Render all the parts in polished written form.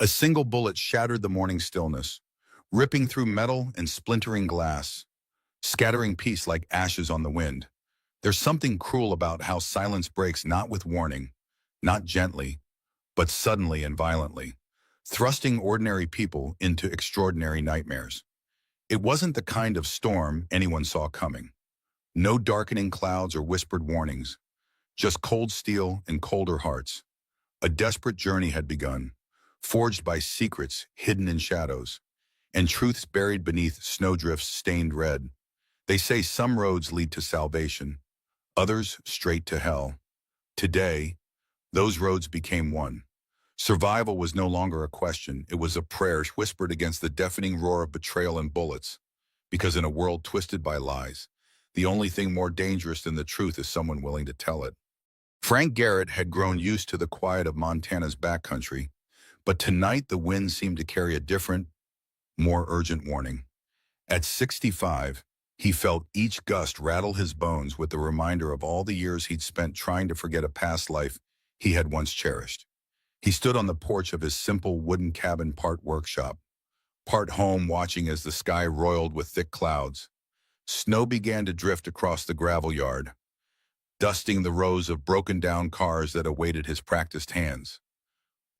A single bullet shattered the morning stillness, ripping through metal and splintering glass, scattering peace like ashes on the wind. There's something cruel about how silence breaks not with warning, not gently, but suddenly and violently, thrusting ordinary people into extraordinary nightmares. It wasn't the kind of storm anyone saw coming. No darkening clouds or whispered warnings, just cold steel and colder hearts. A desperate journey had begun, forged by secrets hidden in shadows, and truths buried beneath snowdrifts stained red. They say some roads lead to salvation, others straight to hell. Today, those roads became one. Survival was no longer a question, it was a prayer whispered against the deafening roar of betrayal and bullets. Because in a world twisted by lies, the only thing more dangerous than the truth is someone willing to tell it. Frank Garrett had grown used to the quiet of Montana's backcountry, but tonight the wind seemed to carry a different, more urgent warning. At 65, he felt each gust rattle his bones with the reminder of all the years he'd spent trying to forget a past life he had once cherished. He stood on the porch of his simple wooden cabin, part workshop, part home, watching as the sky roiled with thick clouds. Snow began to drift across the gravel yard, dusting the rows of broken-down cars that awaited his practiced hands.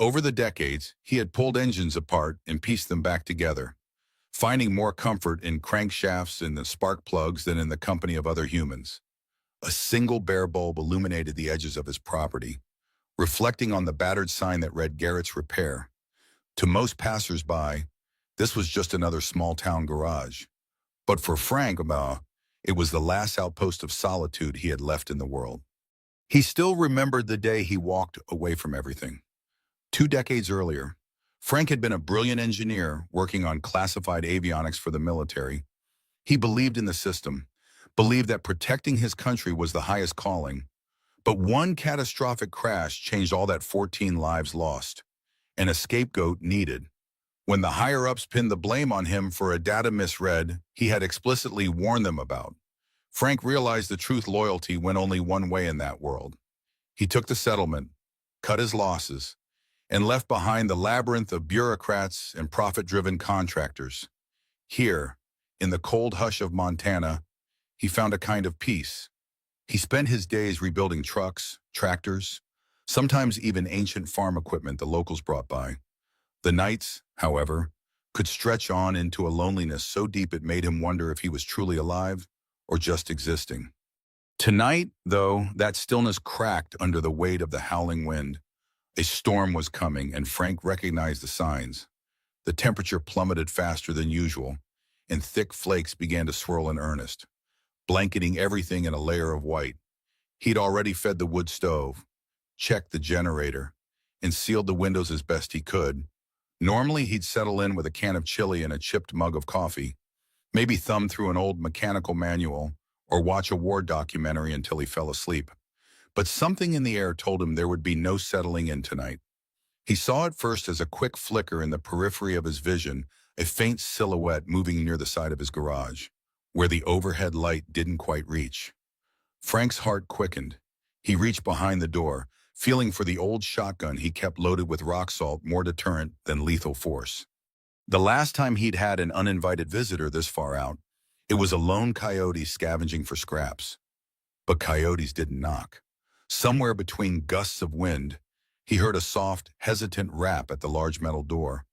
Over the decades, he had pulled engines apart and pieced them back together, finding more comfort in crankshafts and the spark plugs than in the company of other humans. A single bare bulb illuminated the edges of his property, reflecting on the battered sign that read Garrett's Repair. To most passers-by, this was just another small-town garage. But for Frank, it was the last outpost of solitude he had left in the world. He still remembered the day he walked away from everything. 2 decades earlier, Frank had been a brilliant engineer working on classified avionics for the military. He believed in the system, believed that protecting his country was the highest calling. But one catastrophic crash changed all that. 14 lives lost, and a scapegoat needed. When the higher-ups pinned the blame on him for a data misread he had explicitly warned them about, Frank realized the truth: loyalty went only one way in that world. He took the settlement, cut his losses, and left behind the labyrinth of bureaucrats and profit-driven contractors. Here, in the cold hush of Montana, he found a kind of peace. He spent his days rebuilding trucks, tractors, sometimes even ancient farm equipment the locals brought by. The nights, however, could stretch on into a loneliness so deep it made him wonder if he was truly alive or just existing. Tonight, though, that stillness cracked under the weight of the howling wind. A storm was coming, and Frank recognized the signs. The temperature plummeted faster than usual, and thick flakes began to swirl in earnest, blanketing everything in a layer of white. He'd already fed the wood stove, checked the generator, and sealed the windows as best he could. Normally, he'd settle in with a can of chili and a chipped mug of coffee, maybe thumb through an old mechanical manual or watch a war documentary until he fell asleep. But something in the air told him there would be no settling in tonight. He saw it first as a quick flicker in the periphery of his vision, a faint silhouette moving near the side of his garage, where the overhead light didn't quite reach. Frank's heart quickened. He reached behind the door, feeling for the old shotgun he kept loaded with rock salt, more deterrent than lethal force. The last time he'd had an uninvited visitor this far out, it was a lone coyote scavenging for scraps. But coyotes didn't knock. Somewhere between gusts of wind, he heard a soft, hesitant rap at the large metal door.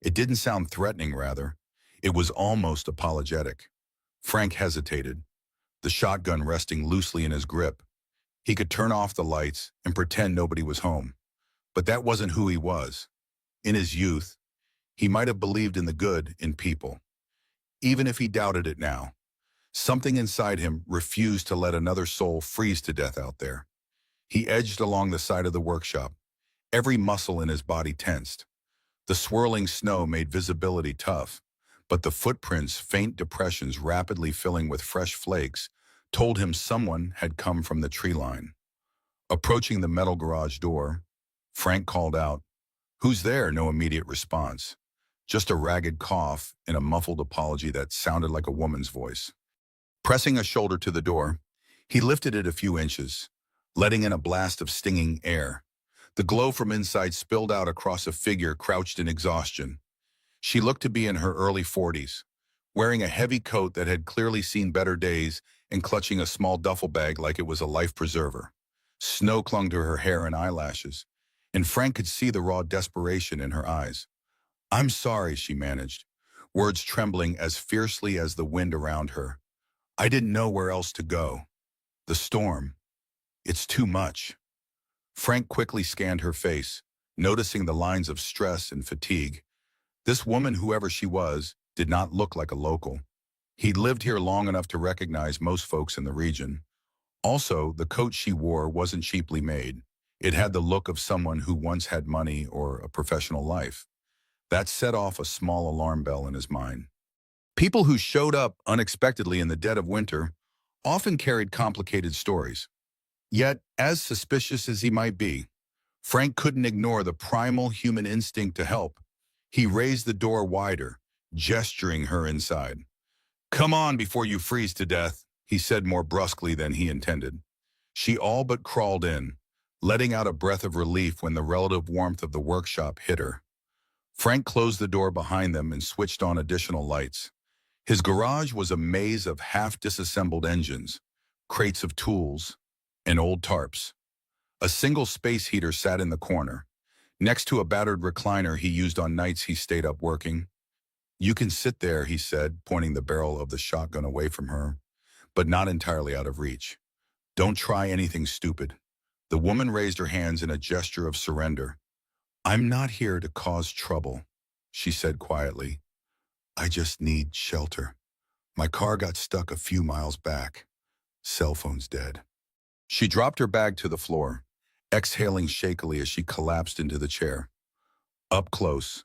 It didn't sound threatening, rather. It was almost apologetic. Frank hesitated, the shotgun resting loosely in his grip. He could turn off the lights and pretend nobody was home. But that wasn't who he was. In his youth, he might have believed in the good in people. Even if he doubted it now, something inside him refused to let another soul freeze to death out there. He edged along the side of the workshop, every muscle in his body tensed. The swirling snow made visibility tough, but the footprints, faint depressions rapidly filling with fresh flakes, told him someone had come from the tree line. Approaching the metal garage door, Frank called out, "Who's there?" No immediate response. Just a ragged cough and a muffled apology that sounded like a woman's voice. Pressing a shoulder to the door, he lifted it a few inches, letting in a blast of stinging air. The glow from inside spilled out across a figure crouched in exhaustion. She looked to be in her early 40s, wearing a heavy coat that had clearly seen better days and clutching a small duffel bag like it was a life preserver. Snow clung to her hair and eyelashes, and Frank could see the raw desperation in her eyes. "I'm sorry," she managed, words trembling as fiercely as the wind around her. "I didn't know where else to go. The storm. It's too much." Frank quickly scanned her face, noticing the lines of stress and fatigue. This woman, whoever she was, did not look like a local. He'd lived here long enough to recognize most folks in the region. Also, the coat she wore wasn't cheaply made. It had the look of someone who once had money or a professional life. That set off a small alarm bell in his mind. People who showed up unexpectedly in the dead of winter often carried complicated stories. Yet, as suspicious as he might be, Frank couldn't ignore the primal human instinct to help. He raised the door wider, gesturing her inside. "Come on before you freeze to death," he said more brusquely than he intended. She all but crawled in, letting out a breath of relief when the relative warmth of the workshop hit her. Frank closed the door behind them and switched on additional lights. His garage was a maze of half-disassembled engines, crates of tools, and old tarps. A single space heater sat in the corner, next to a battered recliner he used on nights he stayed up working. "You can sit there," he said, pointing the barrel of the shotgun away from her, but not entirely out of reach. "Don't try anything stupid." The woman raised her hands in a gesture of surrender. "I'm not here to cause trouble," she said quietly. "I just need shelter. My car got stuck a few miles back. Cell phone's dead." She dropped her bag to the floor, exhaling shakily as she collapsed into the chair. Up close,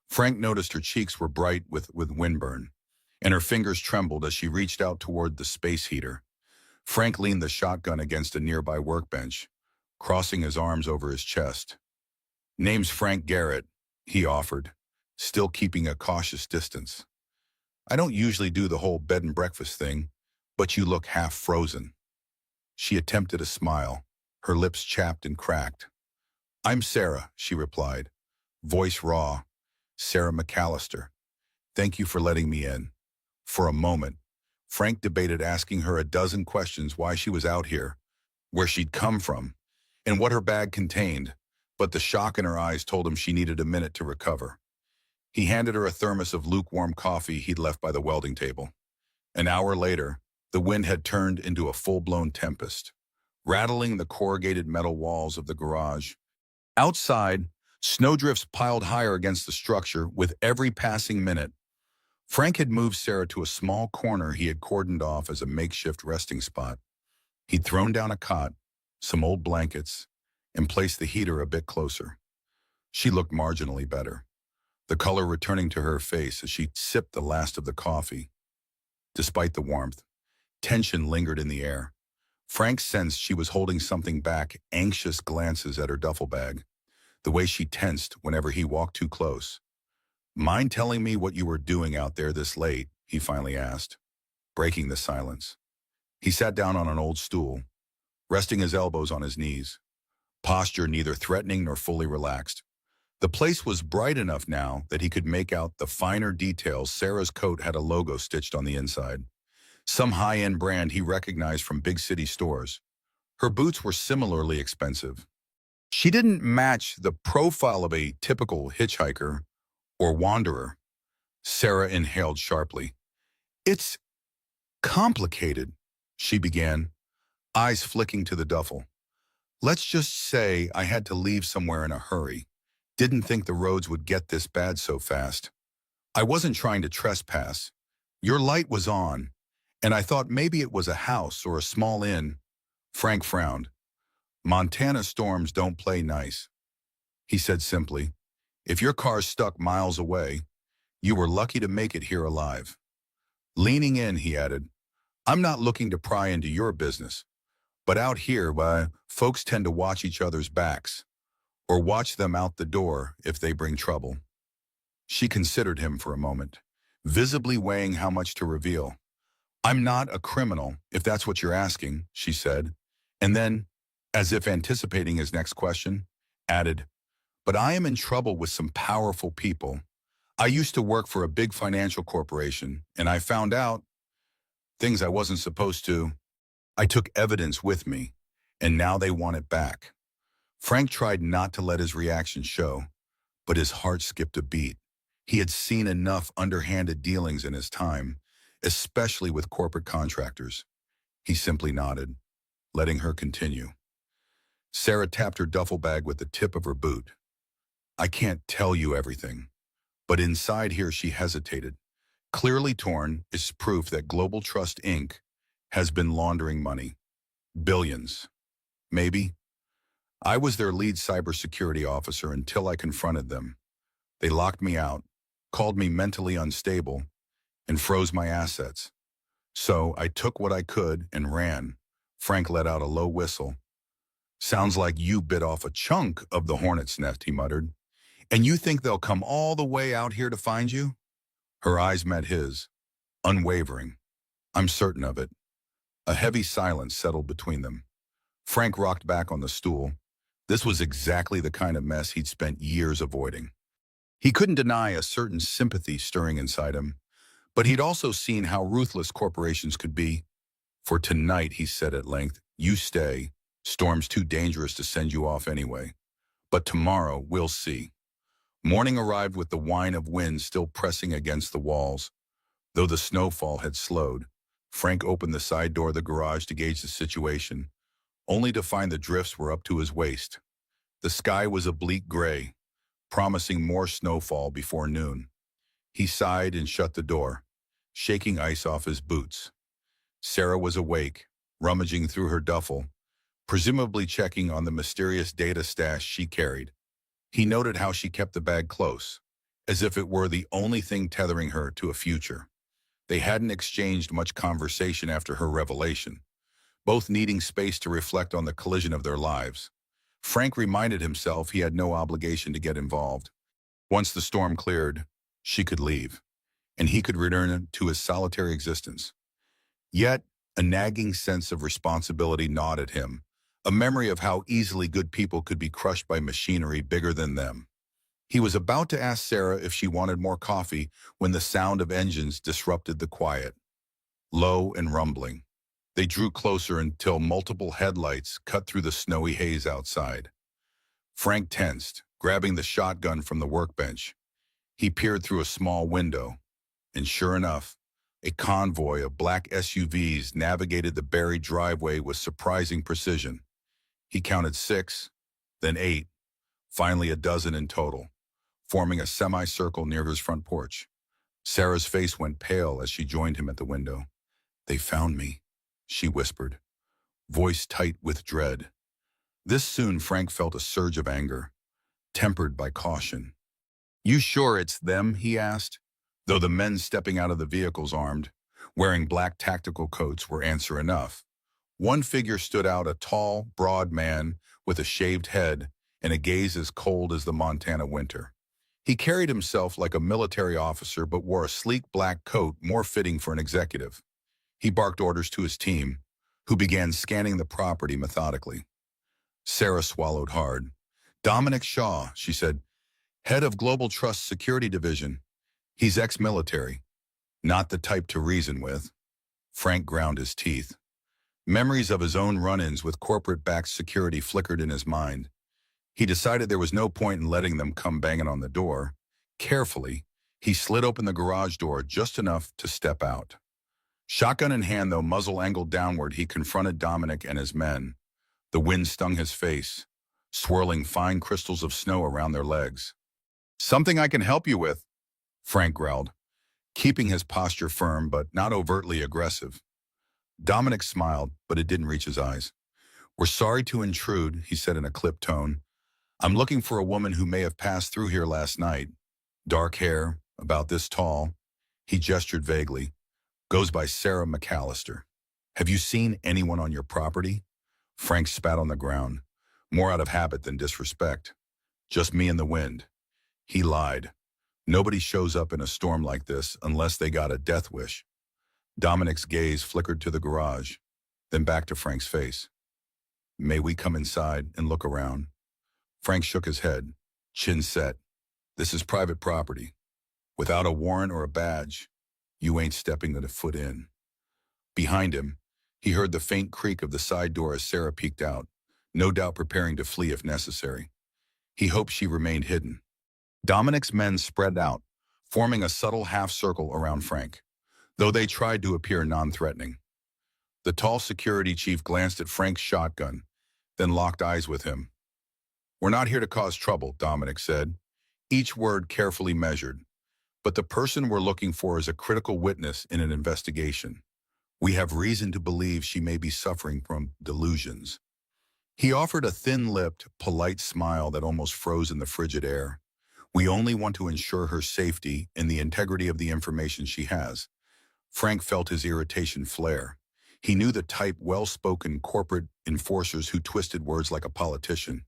Frank noticed her cheeks were bright with windburn, and her fingers trembled as she reached out toward the space heater. Frank leaned the shotgun against a nearby workbench, crossing his arms over his chest. "Name's Frank Garrett," he offered, still keeping a cautious distance. "I don't usually do the whole bed and breakfast thing, but you look half frozen." She attempted a smile, her lips chapped and cracked. "I'm Sarah," she replied, voice raw. "Sarah McAllister. Thank you for letting me in." For a moment, Frank debated asking her a dozen questions: why she was out here, where she'd come from, and what her bag contained, but the shock in her eyes told him she needed a minute to recover. He handed her a thermos of lukewarm coffee he'd left by the welding table. An hour later, the wind had turned into a full-blown tempest, rattling the corrugated metal walls of the garage. Outside, snowdrifts piled higher against the structure with every passing minute. Frank had moved Sarah to a small corner he had cordoned off as a makeshift resting spot. He'd thrown down a cot, some old blankets, and placed the heater a bit closer. She looked marginally better, the color returning to her face as she sipped the last of the coffee. Despite the warmth, tension lingered in the air. Frank sensed she was holding something back, anxious glances at her duffel bag, the way she tensed whenever he walked too close. "Mind telling me what you were doing out there this late?" he finally asked, breaking the silence. He sat down on an old stool, resting his elbows on his knees, posture neither threatening nor fully relaxed. The place was bright enough now that he could make out the finer details. Sarah's coat had a logo stitched on the inside, some high-end brand he recognized from big city stores. Her boots were similarly expensive. She didn't match the profile of a typical hitchhiker or wanderer. Sarah inhaled sharply. "It's complicated," she began, eyes flicking to the duffel. "Let's just say I had to leave somewhere in a hurry. Didn't think the roads would get this bad so fast. I wasn't trying to trespass. Your light was on, and I thought maybe it was a house or a small inn." Frank frowned. "Montana storms don't play nice," he said simply. "If your car's stuck miles away, you were lucky to make it here alive." Leaning in, he added, "I'm not looking to pry into your business, but out here, folks tend to watch each other's backs, or watch them out the door if they bring trouble." She considered him for a moment, visibly weighing how much to reveal. "I'm not a criminal, if that's what you're asking," she said, and then, as if anticipating his next question, added, "But I am in trouble with some powerful people. I used to work for a big financial corporation, and I found out things I wasn't supposed to. I took evidence with me, and now they want it back." Frank tried not to let his reaction show, but his heart skipped a beat. He had seen enough underhanded dealings in his time, especially with corporate contractors. He simply nodded, letting her continue. Sarah tapped her duffel bag with the tip of her boot. "I can't tell you everything." But inside here she hesitated. Clearly torn is proof that Global Trust Inc. has been laundering money. Billions. Maybe. I was their lead cybersecurity officer until I confronted them. They locked me out, called me mentally unstable, and froze my assets. So I took what I could and ran. Frank let out a low whistle. "Sounds like you bit off a chunk of the hornet's nest," he muttered. "And you think they'll come all the way out here to find you?" Her eyes met his, unwavering. "I'm certain of it." A heavy silence settled between them. Frank rocked back on the stool. This was exactly the kind of mess he'd spent years avoiding. He couldn't deny a certain sympathy stirring inside him, but he'd also seen how ruthless corporations could be. "For tonight," he said at length, "you stay. Storm's too dangerous to send you off anyway. But tomorrow, we'll see." Morning arrived with the whine of wind still pressing against the walls. Though the snowfall had slowed, Frank opened the side door of the garage to gauge the situation, only to find the drifts were up to his waist. The sky was a bleak gray, promising more snowfall before noon. He sighed and shut the door, shaking ice off his boots. Sarah was awake, rummaging through her duffel, presumably checking on the mysterious data stash she carried. He noted how she kept the bag close, as if it were the only thing tethering her to a future. They hadn't exchanged much conversation after her revelation, both needing space to reflect on the collision of their lives. Frank reminded himself he had no obligation to get involved. Once the storm cleared, she could leave, and he could return to his solitary existence. Yet, a nagging sense of responsibility gnawed at him, a memory of how easily good people could be crushed by machinery bigger than them. He was about to ask Sarah if she wanted more coffee when the sound of engines disrupted the quiet. Low and rumbling. They drew closer until multiple headlights cut through the snowy haze outside. Frank tensed, grabbing the shotgun from the workbench. He peered through a small window, and sure enough, a convoy of black SUVs navigated the buried driveway with surprising precision. He counted 6, then 8, finally a dozen in total, forming a semicircle near his front porch. Sarah's face went pale as she joined him at the window. "They found me," she whispered, voice tight with dread. This soon Frank felt a surge of anger, tempered by caution. "You sure it's them?" he asked, though the men stepping out of the vehicles armed, wearing black tactical coats, were answer enough. One figure stood out, a tall, broad man with a shaved head and a gaze as cold as the Montana winter. He carried himself like a military officer but wore a sleek black coat more fitting for an executive. He barked orders to his team, who began scanning the property methodically. Sarah swallowed hard. "Dominic Shaw," she said, "head of Global Trust Security Division. He's ex-military. Not the type to reason with." Frank ground his teeth. Memories of his own run-ins with corporate-backed security flickered in his mind. He decided there was no point in letting them come banging on the door. Carefully, he slid open the garage door just enough to step out. Shotgun in hand, though muzzle angled downward, he confronted Dominic and his men. The wind stung his face, swirling fine crystals of snow around their legs. "Something I can help you with?" Frank growled, keeping his posture firm but not overtly aggressive. Dominic smiled, but it didn't reach his eyes. "We're sorry to intrude," he said in a clipped tone. "I'm looking for a woman who may have passed through here last night. Dark hair, about this tall." He gestured vaguely. "Goes by Sarah McAllister. Have you seen anyone on your property?" Frank spat on the ground, more out of habit than disrespect. "Just me and the wind." He lied. Nobody shows up in a storm like this unless they got a death wish. Dominic's gaze flickered to the garage, then back to Frank's face. "May we come inside and look around?" Frank shook his head, chin set. This is private property. Without a warrant or a badge, you ain't stepping a foot in. Behind him, he heard the faint creak of the side door as Sarah peeked out, no doubt preparing to flee if necessary. He hoped she remained hidden. Dominic's men spread out, forming a subtle half-circle around Frank, though they tried to appear non-threatening. The tall security chief glanced at Frank's shotgun, then locked eyes with him. "We're not here to cause trouble," Dominic said, each word carefully measured. "But the person we're looking for is a critical witness in an investigation. We have reason to believe she may be suffering from delusions." He offered a thin-lipped, polite smile that almost froze in the frigid air. "We only want to ensure her safety and the integrity of the information she has." Frank felt his irritation flare. He knew the type well-spoken corporate enforcers who twisted words like a politician.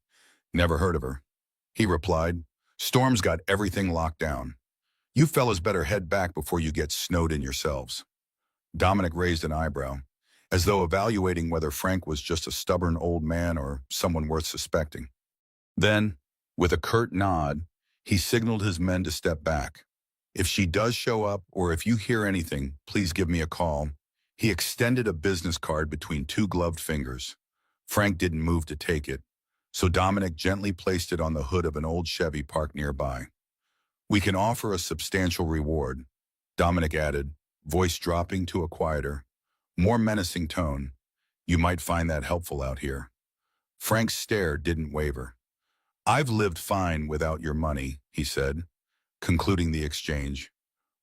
"Never heard of her," he replied. "Storm's got everything locked down. You fellas better head back before you get snowed in yourselves." Dominic raised an eyebrow, as though evaluating whether Frank was just a stubborn old man or someone worth suspecting. Then, with a curt nod, he signaled his men to step back. "If she does show up, or if you hear anything, please give me a call." He extended a business card between two gloved fingers. Frank didn't move to take it, so Dominic gently placed it on the hood of an old Chevy parked nearby. "We can offer a substantial reward," Dominic added, voice dropping to a quieter, more menacing tone. "You might find that helpful out here." Frank's stare didn't waver. "I've lived fine without your money," he said, concluding the exchange.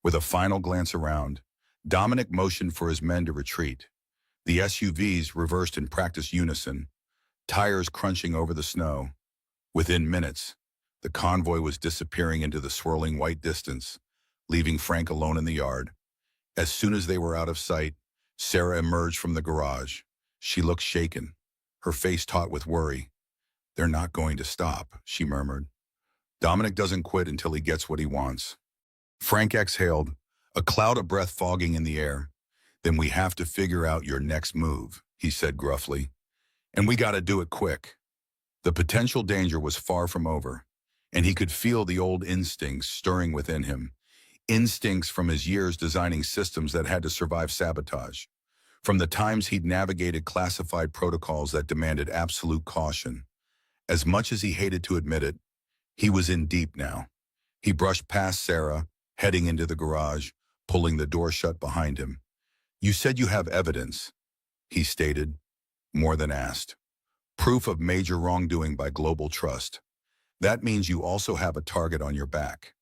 With a final glance around, Dominic motioned for his men to retreat. The SUVs reversed in practiced unison, tires crunching over the snow. Within minutes, the convoy was disappearing into the swirling white distance, leaving Frank alone in the yard. As soon as they were out of sight, Sarah emerged from the garage. She looked shaken, her face taut with worry. "They're not going to stop," she murmured. "Dominic doesn't quit until he gets what he wants." Frank exhaled, a cloud of breath fogging in the air. "Then we have to figure out your next move," he said gruffly. "And we gotta do it quick." The potential danger was far from over, and he could feel the old instincts stirring within him. Instincts from his years designing systems that had to survive sabotage. From the times he'd navigated classified protocols that demanded absolute caution. As much as he hated to admit it, he was in deep now. He brushed past Sarah, heading into the garage, pulling the door shut behind him. "You said you have evidence," he stated, more than asked. "Proof of major wrongdoing by Global Trust. That means you also have a target on your back.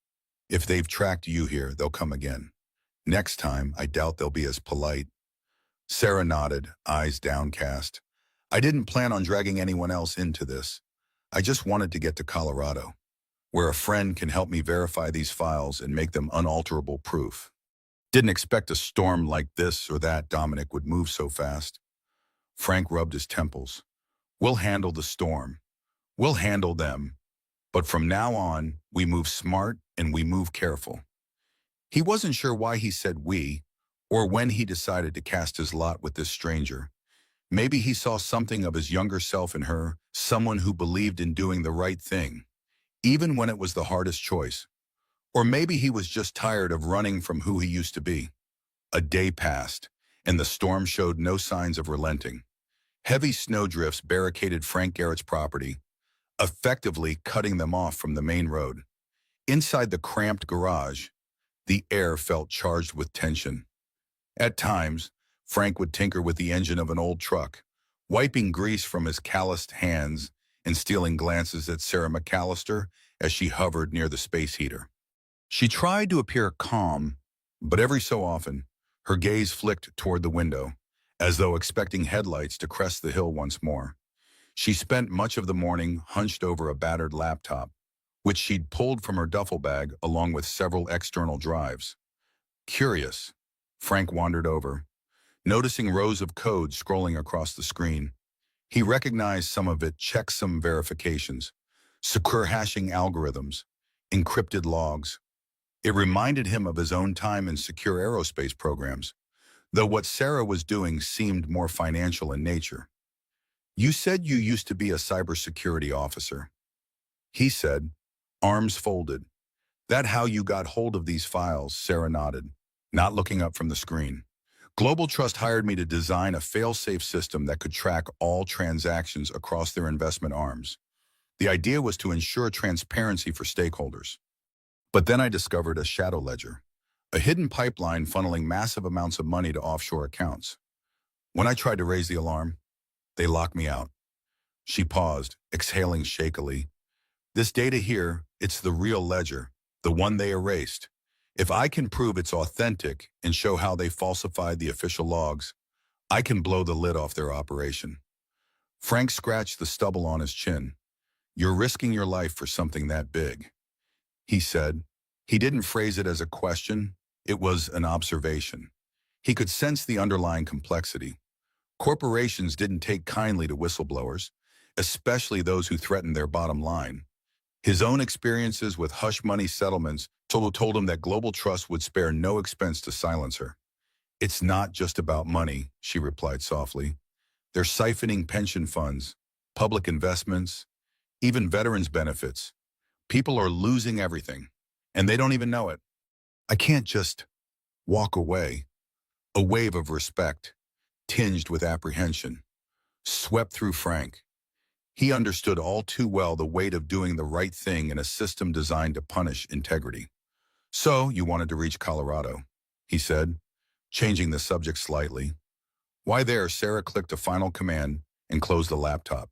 If they've tracked you here, they'll come again. Next time, I doubt they'll be as polite." Sarah nodded, eyes downcast. "I didn't plan on dragging anyone else into this. I just wanted to get to Colorado, where a friend can help me verify these files and make them unalterable proof." Didn't expect a storm like this or that Dominic would move so fast. Frank rubbed his temples. "We'll handle the storm. We'll handle them. But from now on, we move smart and we move careful." He wasn't sure why he said we, or when he decided to cast his lot with this stranger. Maybe he saw something of his younger self in her, someone who believed in doing the right thing, even when it was the hardest choice. Or maybe he was just tired of running from who he used to be. A day passed, and the storm showed no signs of relenting. Heavy snowdrifts barricaded Frank Garrett's property, effectively cutting them off from the main road. Inside the cramped garage, the air felt charged with tension. At times, Frank would tinker with the engine of an old truck, wiping grease from his calloused hands and stealing glances at Sarah McAllister as she hovered near the space heater. She tried to appear calm, but every so often, her gaze flicked toward the window, as though expecting headlights to crest the hill once more. She spent much of the morning hunched over a battered laptop, which she'd pulled from her duffel bag along with several external drives. Curious, Frank wandered over, noticing rows of code scrolling across the screen. He recognized some of it checksum verifications, secure hashing algorithms, encrypted logs. It reminded him of his own time in secure aerospace programs, though what Sarah was doing seemed more financial in nature. "You said you used to be a cybersecurity officer." He said, arms folded. That how you got hold of these files? Sarah nodded, not looking up from the screen. Global Trust hired me to design a fail-safe system that could track all transactions across their investment arms. The idea was to ensure transparency for stakeholders. But then I discovered a shadow ledger, a hidden pipeline funneling massive amounts of money to offshore accounts. When I tried to raise the alarm, they locked me out. She paused, exhaling shakily. This data here, it's the real ledger, the one they erased. If I can prove it's authentic and show how they falsified the official logs, I can blow the lid off their operation. Frank scratched the stubble on his chin. You're risking your life for something that big, he said. He didn't phrase it as a question, it was an observation. He could sense the underlying complexity. Corporations didn't take kindly to whistleblowers, especially those who threatened their bottom line. His own experiences with hush money settlements told him that Global Trust would spare no expense to silence her. It's not just about money, she replied softly. They're siphoning pension funds, public investments, even veterans' benefits. People are losing everything, and they don't even know it. I can't just walk away. A wave of respect, tinged with apprehension, swept through Frank. He understood all too well the weight of doing the right thing in a system designed to punish integrity. So, you wanted to reach Colorado, he said, changing the subject slightly. Why there? Sarah clicked a final command and closed the laptop.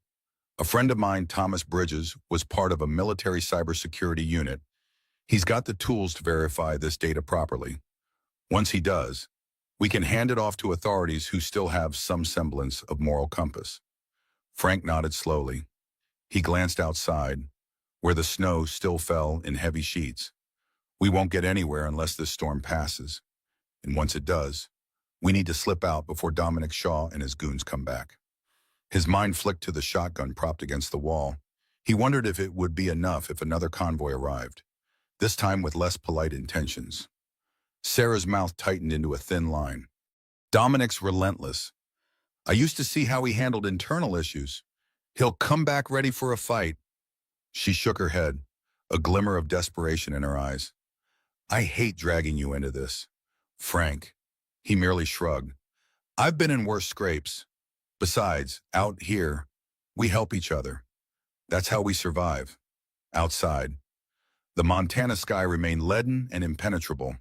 A friend of mine, Thomas Bridges, was part of a military cybersecurity unit. He's got the tools to verify this data properly. Once he does, we can hand it off to authorities who still have some semblance of moral compass. Frank nodded slowly. He glanced outside, where the snow still fell in heavy sheets. We won't get anywhere unless this storm passes. And once it does, we need to slip out before Dominic Shaw and his goons come back. His mind flicked to the shotgun propped against the wall. He wondered if it would be enough if another convoy arrived, this time with less polite intentions. Sarah's mouth tightened into a thin line. Dominic's relentless. I used to see how he handled internal issues. He'll come back ready for a fight. She shook her head, a glimmer of desperation in her eyes. I hate dragging you into this, Frank. He merely shrugged. I've been in worse scrapes. Besides, out here, we help each other. That's how we survive. Outside. The Montana sky remained leaden and impenetrable.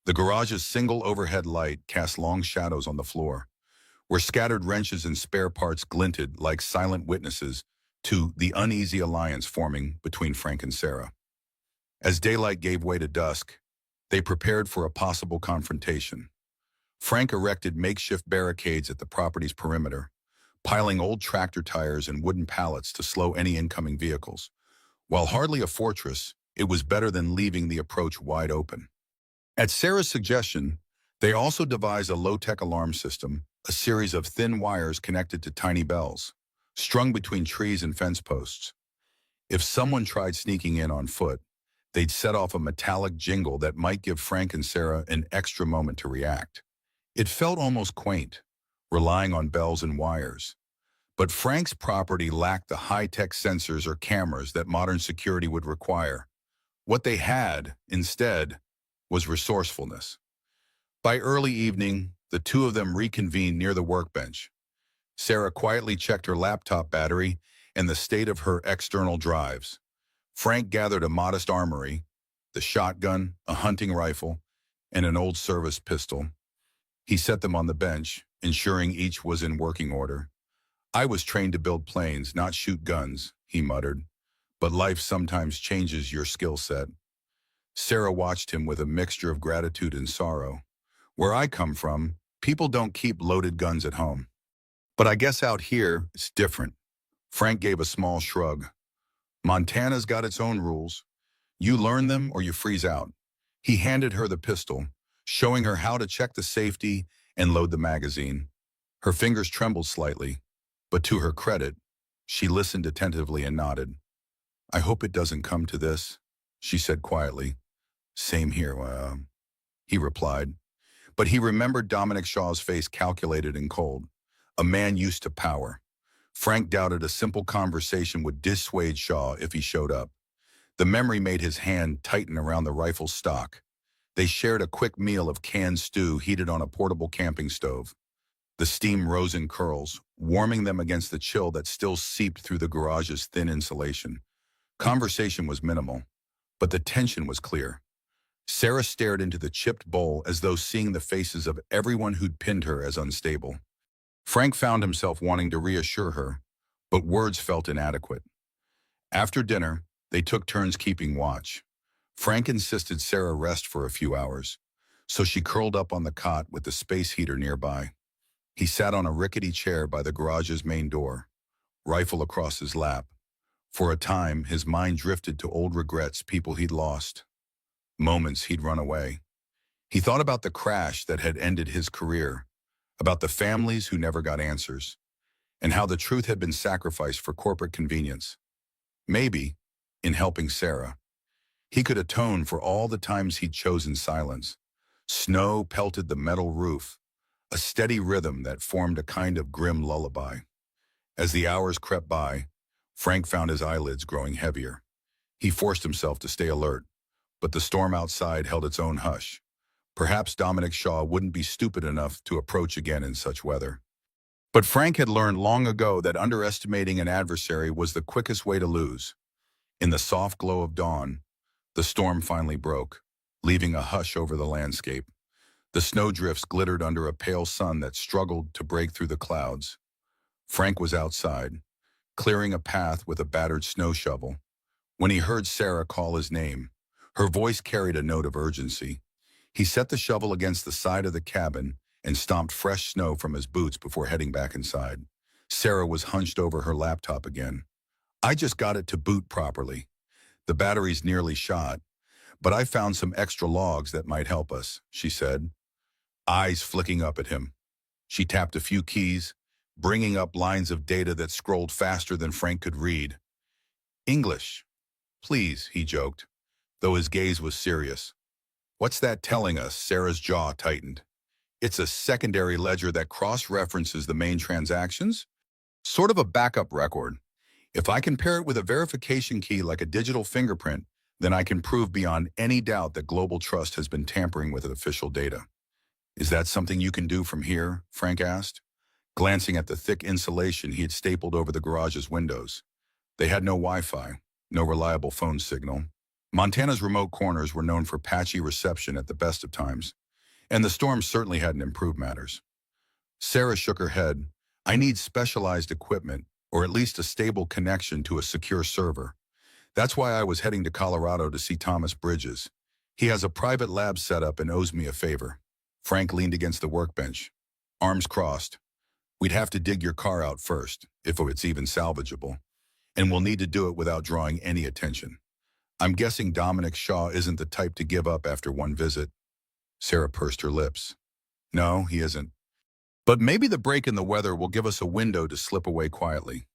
The garage's single overhead light cast long shadows on the floor, where scattered wrenches and spare parts glinted like silent witnesses to the uneasy alliance forming between Frank and Sarah. As daylight gave way to dusk, they prepared for a possible confrontation. Frank erected makeshift barricades at the property's perimeter, piling old tractor tires and wooden pallets to slow any incoming vehicles. While hardly a fortress, it was better than leaving the approach wide open. At Sarah's suggestion, they also devised a low-tech alarm system, a series of thin wires connected to tiny bells, strung between trees and fence posts. If someone tried sneaking in on foot, they'd set off a metallic jingle that might give Frank and Sarah an extra moment to react. It felt almost quaint, relying on bells and wires. But Frank's property lacked the high-tech sensors or cameras that modern security would require. What they had, instead, was resourcefulness. By early evening, the two of them reconvened near the workbench. Sarah quietly checked her laptop battery and the state of her external drives. Frank gathered a modest armory, the shotgun, a hunting rifle, and an old service pistol. He set them on the bench, ensuring each was in working order. I was trained to build planes, not shoot guns, he muttered. But life sometimes changes your skill set. Sarah watched him with a mixture of gratitude and sorrow. Where I come from, people don't keep loaded guns at home. But I guess out here, it's different. Frank gave a small shrug. Montana's got its own rules. You learn them or you freeze out. He handed her the pistol, showing her how to check the safety and load the magazine. Her fingers trembled slightly, but to her credit, she listened attentively and nodded. I hope it doesn't come to this, she said quietly. Same here, he replied. But he remembered Dominic Shaw's face, calculated and cold, a man used to power. Frank doubted a simple conversation would dissuade Shaw if he showed up. The memory made his hand tighten around the rifle's stock. They shared a quick meal of canned stew heated on a portable camping stove. The steam rose in curls, warming them against the chill that still seeped through the garage's thin insulation. Conversation was minimal, but the tension was clear. Sarah stared into the chipped bowl as though seeing the faces of everyone who'd pinned her as unstable. Frank found himself wanting to reassure her, but words felt inadequate. After dinner, they took turns keeping watch. Frank insisted Sarah rest for a few hours, so she curled up on the cot with the space heater nearby. He sat on a rickety chair by the garage's main door, rifle across his lap. For a time, his mind drifted to old regrets, people he'd lost, moments he'd run away. He thought about the crash that had ended his career, about the families who never got answers, and how the truth had been sacrificed for corporate convenience. Maybe, in helping Sarah, he could atone for all the times he'd chosen silence. Snow pelted the metal roof, a steady rhythm that formed a kind of grim lullaby. As the hours crept by, Frank found his eyelids growing heavier. He forced himself to stay alert, but the storm outside held its own hush. Perhaps Dominic Shaw wouldn't be stupid enough to approach again in such weather. But Frank had learned long ago that underestimating an adversary was the quickest way to lose. In the soft glow of dawn, the storm finally broke, leaving a hush over the landscape. The snowdrifts glittered under a pale sun that struggled to break through the clouds. Frank was outside, clearing a path with a battered snow shovel, when he heard Sarah call his name. Her voice carried a note of urgency. He set the shovel against the side of the cabin and stomped fresh snow from his boots before heading back inside. Sarah was hunched over her laptop again. "I just got it to boot properly. The battery's nearly shot, but I found some extra logs that might help us," she said, eyes flicking up at him. She tapped a few keys, bringing up lines of data that scrolled faster than Frank could read. "English, please," he joked, though his gaze was serious. "What's that telling us?" Sarah's jaw tightened. "It's a secondary ledger that cross-references the main transactions? Sort of a backup record. If I can pair it with a verification key like a digital fingerprint, then I can prove beyond any doubt that Global Trust has been tampering with official data." "Is that something you can do from here?" Frank asked, glancing at the thick insulation he had stapled over the garage's windows. They had no Wi-Fi, no reliable phone signal. Montana's remote corners were known for patchy reception at the best of times, and the storm certainly hadn't improved matters. Sarah shook her head. "I need specialized equipment, or at least a stable connection to a secure server. That's why I was heading to Colorado to see Thomas Bridges. He has a private lab set up and owes me a favor." Frank leaned against the workbench, arms crossed. "We'd have to dig your car out first, if it's even salvageable, and we'll need to do it without drawing any attention. I'm guessing Dominic Shaw isn't the type to give up after one visit." Sarah pursed her lips. "No, he isn't. But maybe the break in the weather will give us a window to slip away quietly."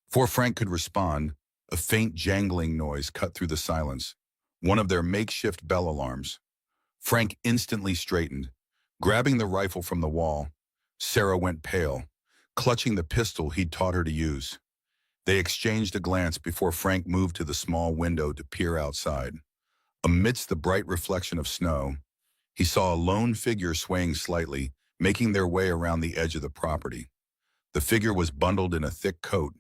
Before Frank could respond, a faint jangling noise cut through the silence, one of their makeshift bell alarms. Frank instantly straightened, grabbing the rifle from the wall. Sarah went pale, clutching the pistol he'd taught her to use. They exchanged a glance before Frank moved to the small window to peer outside. Amidst the bright reflection of snow, he saw a lone figure swaying slightly, making their way around the edge of the property. The figure was bundled in a thick coat,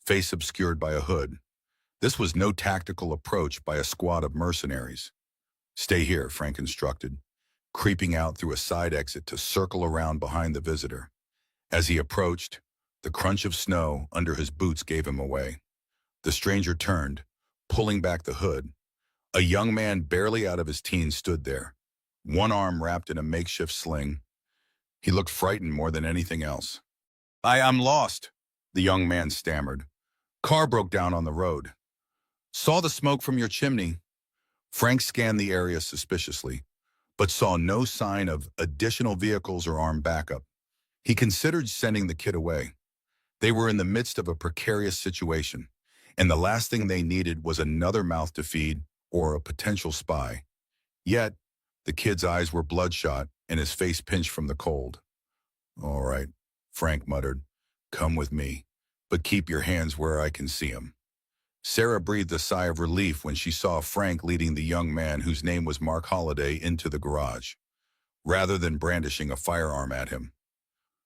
face obscured by a hood. This was no tactical approach by a squad of mercenaries. "Stay here," Frank instructed, creeping out through a side exit to circle around behind the visitor. As he approached, the crunch of snow under his boots gave him away. The stranger turned, pulling back the hood. A young man barely out of his teens stood there, one arm wrapped in a makeshift sling. He looked frightened more than anything else. I'm lost," the young man stammered. "Car broke down on the road. Saw the smoke from your chimney." Frank scanned the area suspiciously, but saw no sign of additional vehicles or armed backup. He considered sending the kid away. They were in the midst of a precarious situation, and the last thing they needed was another mouth to feed or a potential spy. Yet, the kid's eyes were bloodshot and his face pinched from the cold. "All right," Frank muttered. "Come with me, but keep your hands where I can see 'em." Sarah breathed a sigh of relief when she saw Frank leading the young man whose name was Mark Holliday into the garage, rather than brandishing a firearm at him.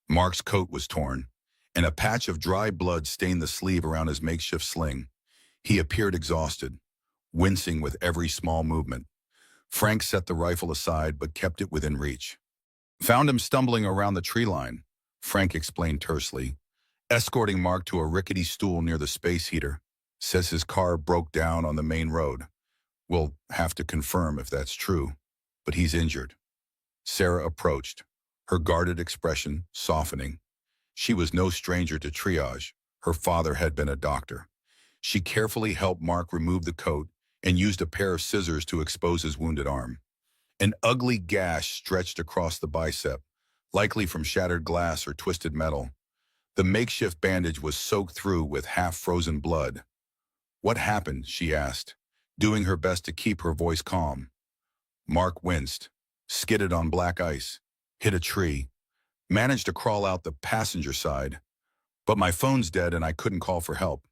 Mark's coat was torn, and a patch of dry blood stained the sleeve around his makeshift sling. He appeared exhausted, wincing with every small movement. Frank set the rifle aside but kept it within reach. Found him stumbling around the tree line, Frank explained tersely, escorting Mark to a rickety stool near the space heater. Says his car broke down on the main road. We'll have to confirm if that's true, but he's injured. Sarah approached, her guarded expression softening. She was no stranger to triage. Her father had been a doctor. She carefully helped Mark remove the coat and used a pair of scissors to expose his wounded arm. An ugly gash stretched across the bicep, likely from shattered glass or twisted metal. The makeshift bandage was soaked through with half-frozen blood. "What happened?" she asked, doing her best to keep her voice calm. Mark winced, skidded on black ice, hit a tree, managed to crawl out the passenger side. But my phone's dead and I couldn't call for help.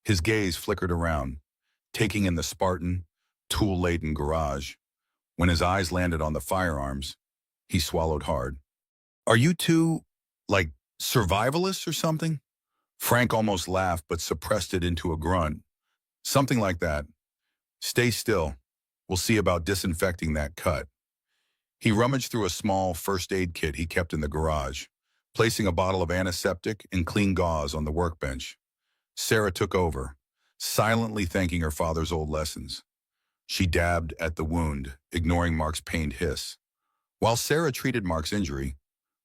His gaze flickered around, taking in the Spartan, tool-laden garage. When his eyes landed on the firearms, he swallowed hard. "Are you two, like, survivalists or something?" Frank almost laughed but suppressed it into a grunt. "Something like that. Stay still. We'll see about disinfecting that cut." He rummaged through a small first aid kit he kept in the garage, placing a bottle of antiseptic and clean gauze on the workbench. Sarah took over, silently thanking her father's old lessons. She dabbed at the wound, ignoring Mark's pained hiss. While Sarah treated Mark's injury,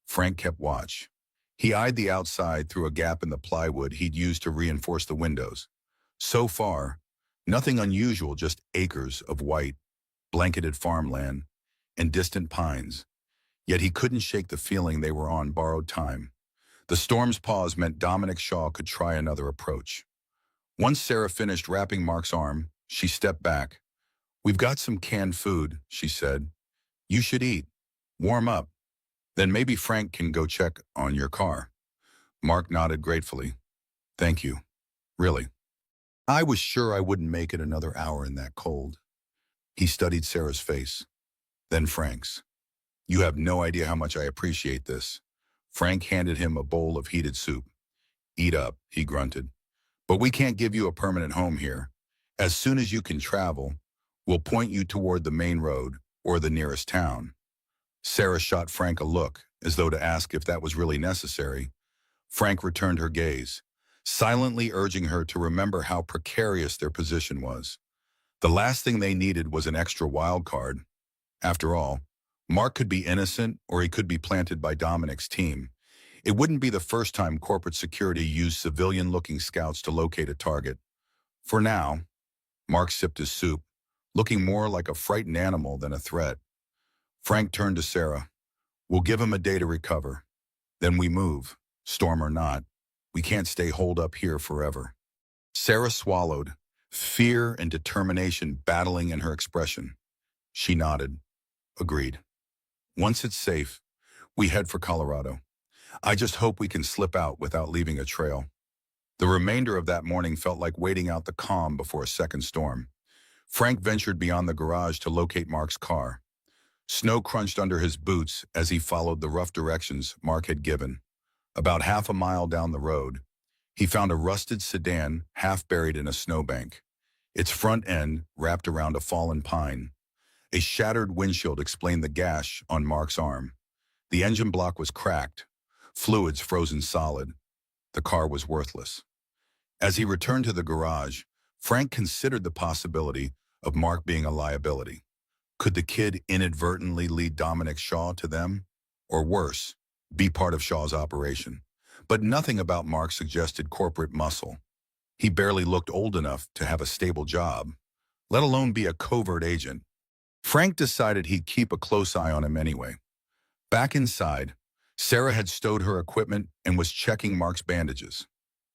Frank kept watch. He eyed the outside through a gap in the plywood he'd used to reinforce the windows. So far, nothing unusual, just acres of white, blanketed farmland and distant pines. Yet he couldn't shake the feeling they were on borrowed time. The storm's pause meant Dominic Shaw could try another approach. Once Sarah finished wrapping Mark's arm, she stepped back. "We've got some canned food," she said. "You should eat. Warm up. Then maybe Frank can go check on your car." Mark nodded gratefully. "Thank you. Really. I was sure I wouldn't make it another hour in that cold." He studied Sarah's face, then Frank's. "You have no idea how much I appreciate this." Frank handed him a bowl of heated soup. "Eat up," he grunted. "But we can't give you a permanent home here. As soon as you can travel, we'll point you toward the main road or the nearest town." Sarah shot Frank a look, as though to ask if that was really necessary. Frank returned her gaze, silently urging her to remember how precarious their position was. The last thing they needed was an extra wild card. After all, Mark could be innocent or he could be planted by Dominic's team. It wouldn't be the first time corporate security used civilian-looking scouts to locate a target. For now, Mark sipped his soup, looking more like a frightened animal than a threat. Frank turned to Sarah. "We'll give him a day to recover. Then we move, storm or not. We can't stay holed up here forever." Sarah swallowed, fear and determination battling in her expression. She nodded. "Agreed. Once it's safe, we head for Colorado. I just hope we can slip out without leaving a trail." The remainder of that morning felt like waiting out the calm before a second storm. Frank ventured beyond the garage to locate Mark's car. Snow crunched under his boots as he followed the rough directions Mark had given. About half a mile down the road, he found a rusted sedan half buried in a snowbank, its front end wrapped around a fallen pine. A shattered windshield explained the gash on Mark's arm. The engine block was cracked, fluids frozen solid. The car was worthless. As he returned to the garage, Frank considered the possibility of Mark being a liability. Could the kid inadvertently lead Dominic Shaw to them? Or worse, be part of Shaw's operation? But nothing about Mark suggested corporate muscle. He barely looked old enough to have a stable job, let alone be a covert agent. Frank decided he'd keep a close eye on him anyway. Back inside, Sarah had stowed her equipment and was checking Mark's bandages.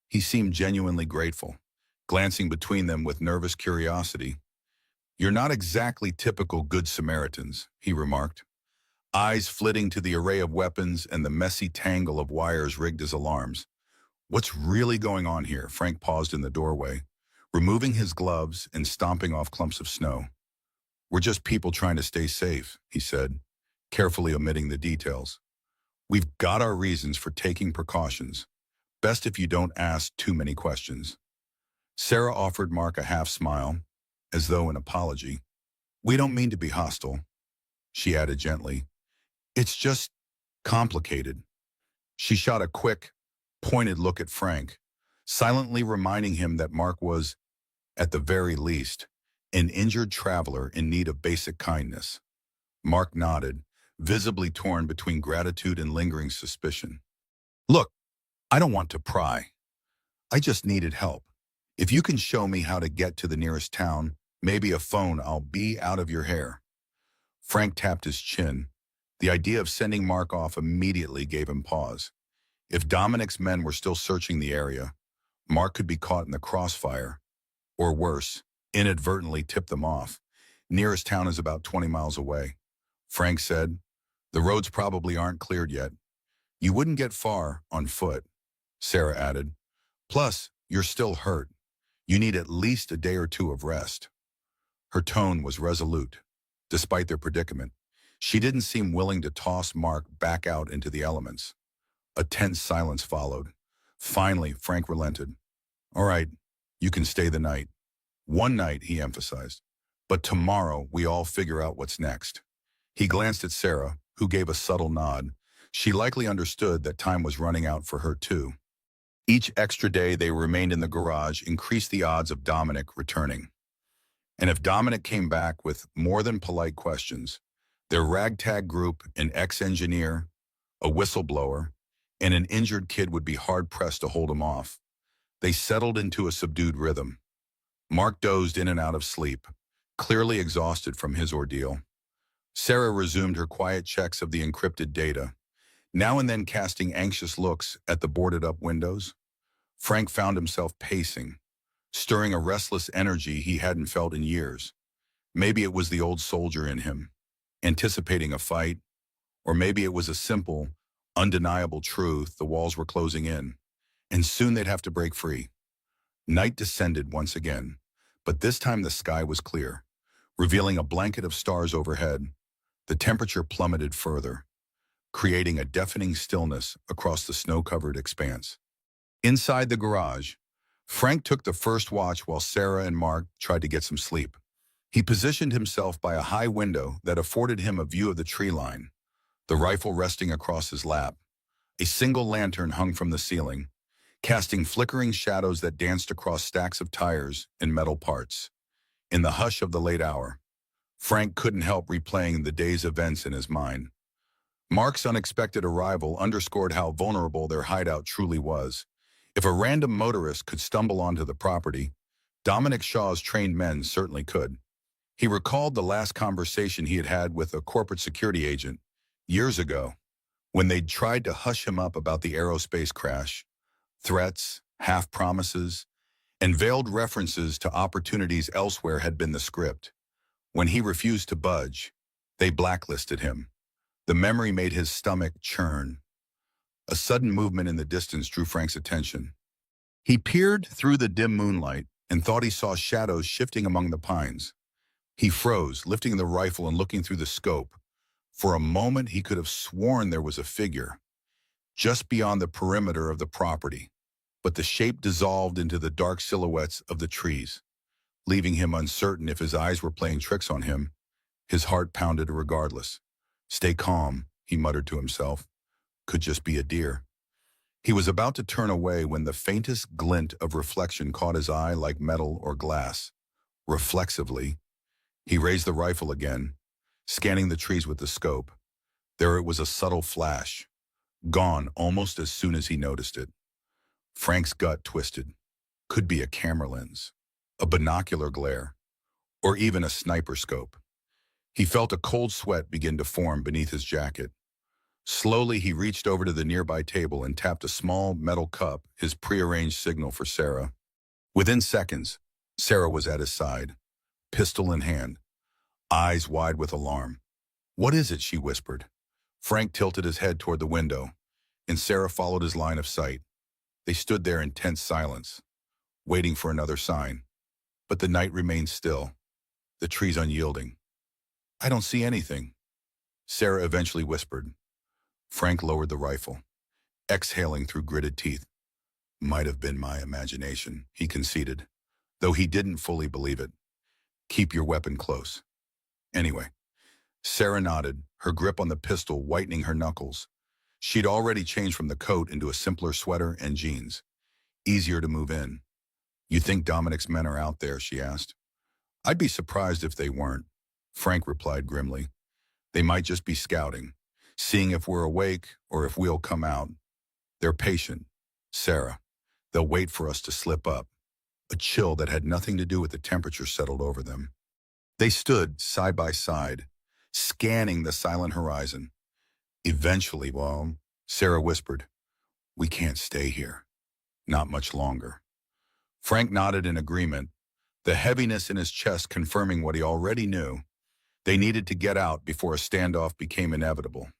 He seemed genuinely grateful, glancing between them with nervous curiosity. "You're not exactly typical Good Samaritans," he remarked, eyes flitting to the array of weapons and the messy tangle of wires rigged as alarms. "What's really going on here?" Frank paused in the doorway, removing his gloves and stomping off clumps of snow. "We're just people trying to stay safe," he said, carefully omitting the details. "We've got our reasons for taking precautions. Best if you don't ask too many questions." Sarah offered Mark a half smile, as though an apology. "We don't mean to be hostile," she added gently. "It's just complicated." She shot a quick, pointed look at Frank, silently reminding him that Mark was, at the very least, an injured traveler in need of basic kindness. Mark nodded, visibly torn between gratitude and lingering suspicion. "Look, I don't want to pry. I just needed help. If you can show me how to get to the nearest town, maybe a phone, I'll be out of your hair." Frank tapped his chin. The idea of sending Mark off immediately gave him pause. If Dominic's men were still searching the area, Mark could be caught in the crossfire, or worse, inadvertently tip them off. "Nearest town is about 20 miles away," Frank said. "The roads probably aren't cleared yet." "You wouldn't get far on foot," Sarah added. "Plus, you're still hurt. You need at least a day or two of rest." Her tone was resolute. Despite their predicament, she didn't seem willing to toss Mark back out into the elements. A tense silence followed. Finally, Frank relented. "All right, you can stay the night." "One night," he emphasized. "But tomorrow we all figure out what's next." He glanced at Sarah, who gave a subtle nod. She likely understood that time was running out for her too. Each extra day they remained in the garage increased the odds of Dominic returning. And if Dominic came back with more than polite questions, their ragtag group, an ex-engineer, a whistleblower, and an injured kid would be hard-pressed to hold him off. They settled into a subdued rhythm. Mark dozed in and out of sleep, clearly exhausted from his ordeal. Sarah resumed her quiet checks of the encrypted data, now and then casting anxious looks at the boarded-up windows. Frank found himself pacing, stirring a restless energy he hadn't felt in years. Maybe it was the old soldier in him, anticipating a fight, or maybe it was a simple, undeniable truth: the walls were closing in, and soon they'd have to break free. Night descended once again, but this time the sky was clear, revealing a blanket of stars overhead. The temperature plummeted further, creating a deafening stillness across the snow-covered expanse. Inside the garage, Frank took the first watch while Sarah and Mark tried to get some sleep. He positioned himself by a high window that afforded him a view of the tree line, the rifle resting across his lap. A single lantern hung from the ceiling, casting flickering shadows that danced across stacks of tires and metal parts. In the hush of the late hour, Frank couldn't help replaying the day's events in his mind. Mark's unexpected arrival underscored how vulnerable their hideout truly was. If a random motorist could stumble onto the property, Dominic Shaw's trained men certainly could. He recalled the last conversation he had had with a corporate security agent years ago, when they'd tried to hush him up about the aerospace crash. Threats, half-promises, and veiled references to opportunities elsewhere had been the script. When he refused to budge, they blacklisted him. The memory made his stomach churn. A sudden movement in the distance drew Frank's attention. He peered through the dim moonlight and thought he saw shadows shifting among the pines. He froze, lifting the rifle and looking through the scope. For a moment, he could have sworn there was a figure just beyond the perimeter of the property, but the shape dissolved into the dark silhouettes of the trees, leaving him uncertain if his eyes were playing tricks on him. His heart pounded regardless. "Stay calm," he muttered to himself. "Could just be a deer." He was about to turn away when the faintest glint of reflection caught his eye like metal or glass. Reflexively, he raised the rifle again, scanning the trees with the scope. There it was, a subtle flash, gone almost as soon as he noticed it. Frank's gut twisted. Could be a camera lens, a binocular glare, or even a sniper scope. He felt a cold sweat begin to form beneath his jacket. Slowly, he reached over to the nearby table and tapped a small metal cup, his prearranged signal for Sarah. Within seconds, Sarah was at his side, pistol in hand, eyes wide with alarm. "What is it?" she whispered. Frank tilted his head toward the window, and Sarah followed his line of sight. They stood there in tense silence, waiting for another sign. But the night remained still, the trees unyielding. "I don't see anything," Sarah eventually whispered. Frank lowered the rifle, exhaling through gritted teeth. "Might have been my imagination," he conceded, though he didn't fully believe it. "Keep your weapon close." Anyway, Sarah nodded, her grip on the pistol whitening her knuckles. She'd already changed from the coat into a simpler sweater and jeans. Easier to move in. "You think Dominic's men are out there?" she asked. "I'd be surprised if they weren't," Frank replied grimly. "They might just be scouting, seeing if we're awake or if we'll come out. They're patient, Sarah. They'll wait for us to slip up." A chill that had nothing to do with the temperature settled over them. They stood side by side, scanning the silent horizon. "Eventually, well," Sarah whispered, "we can't stay here. Not much longer." Frank nodded in agreement, the heaviness in his chest confirming what he already knew. They needed to get out before a standoff became inevitable.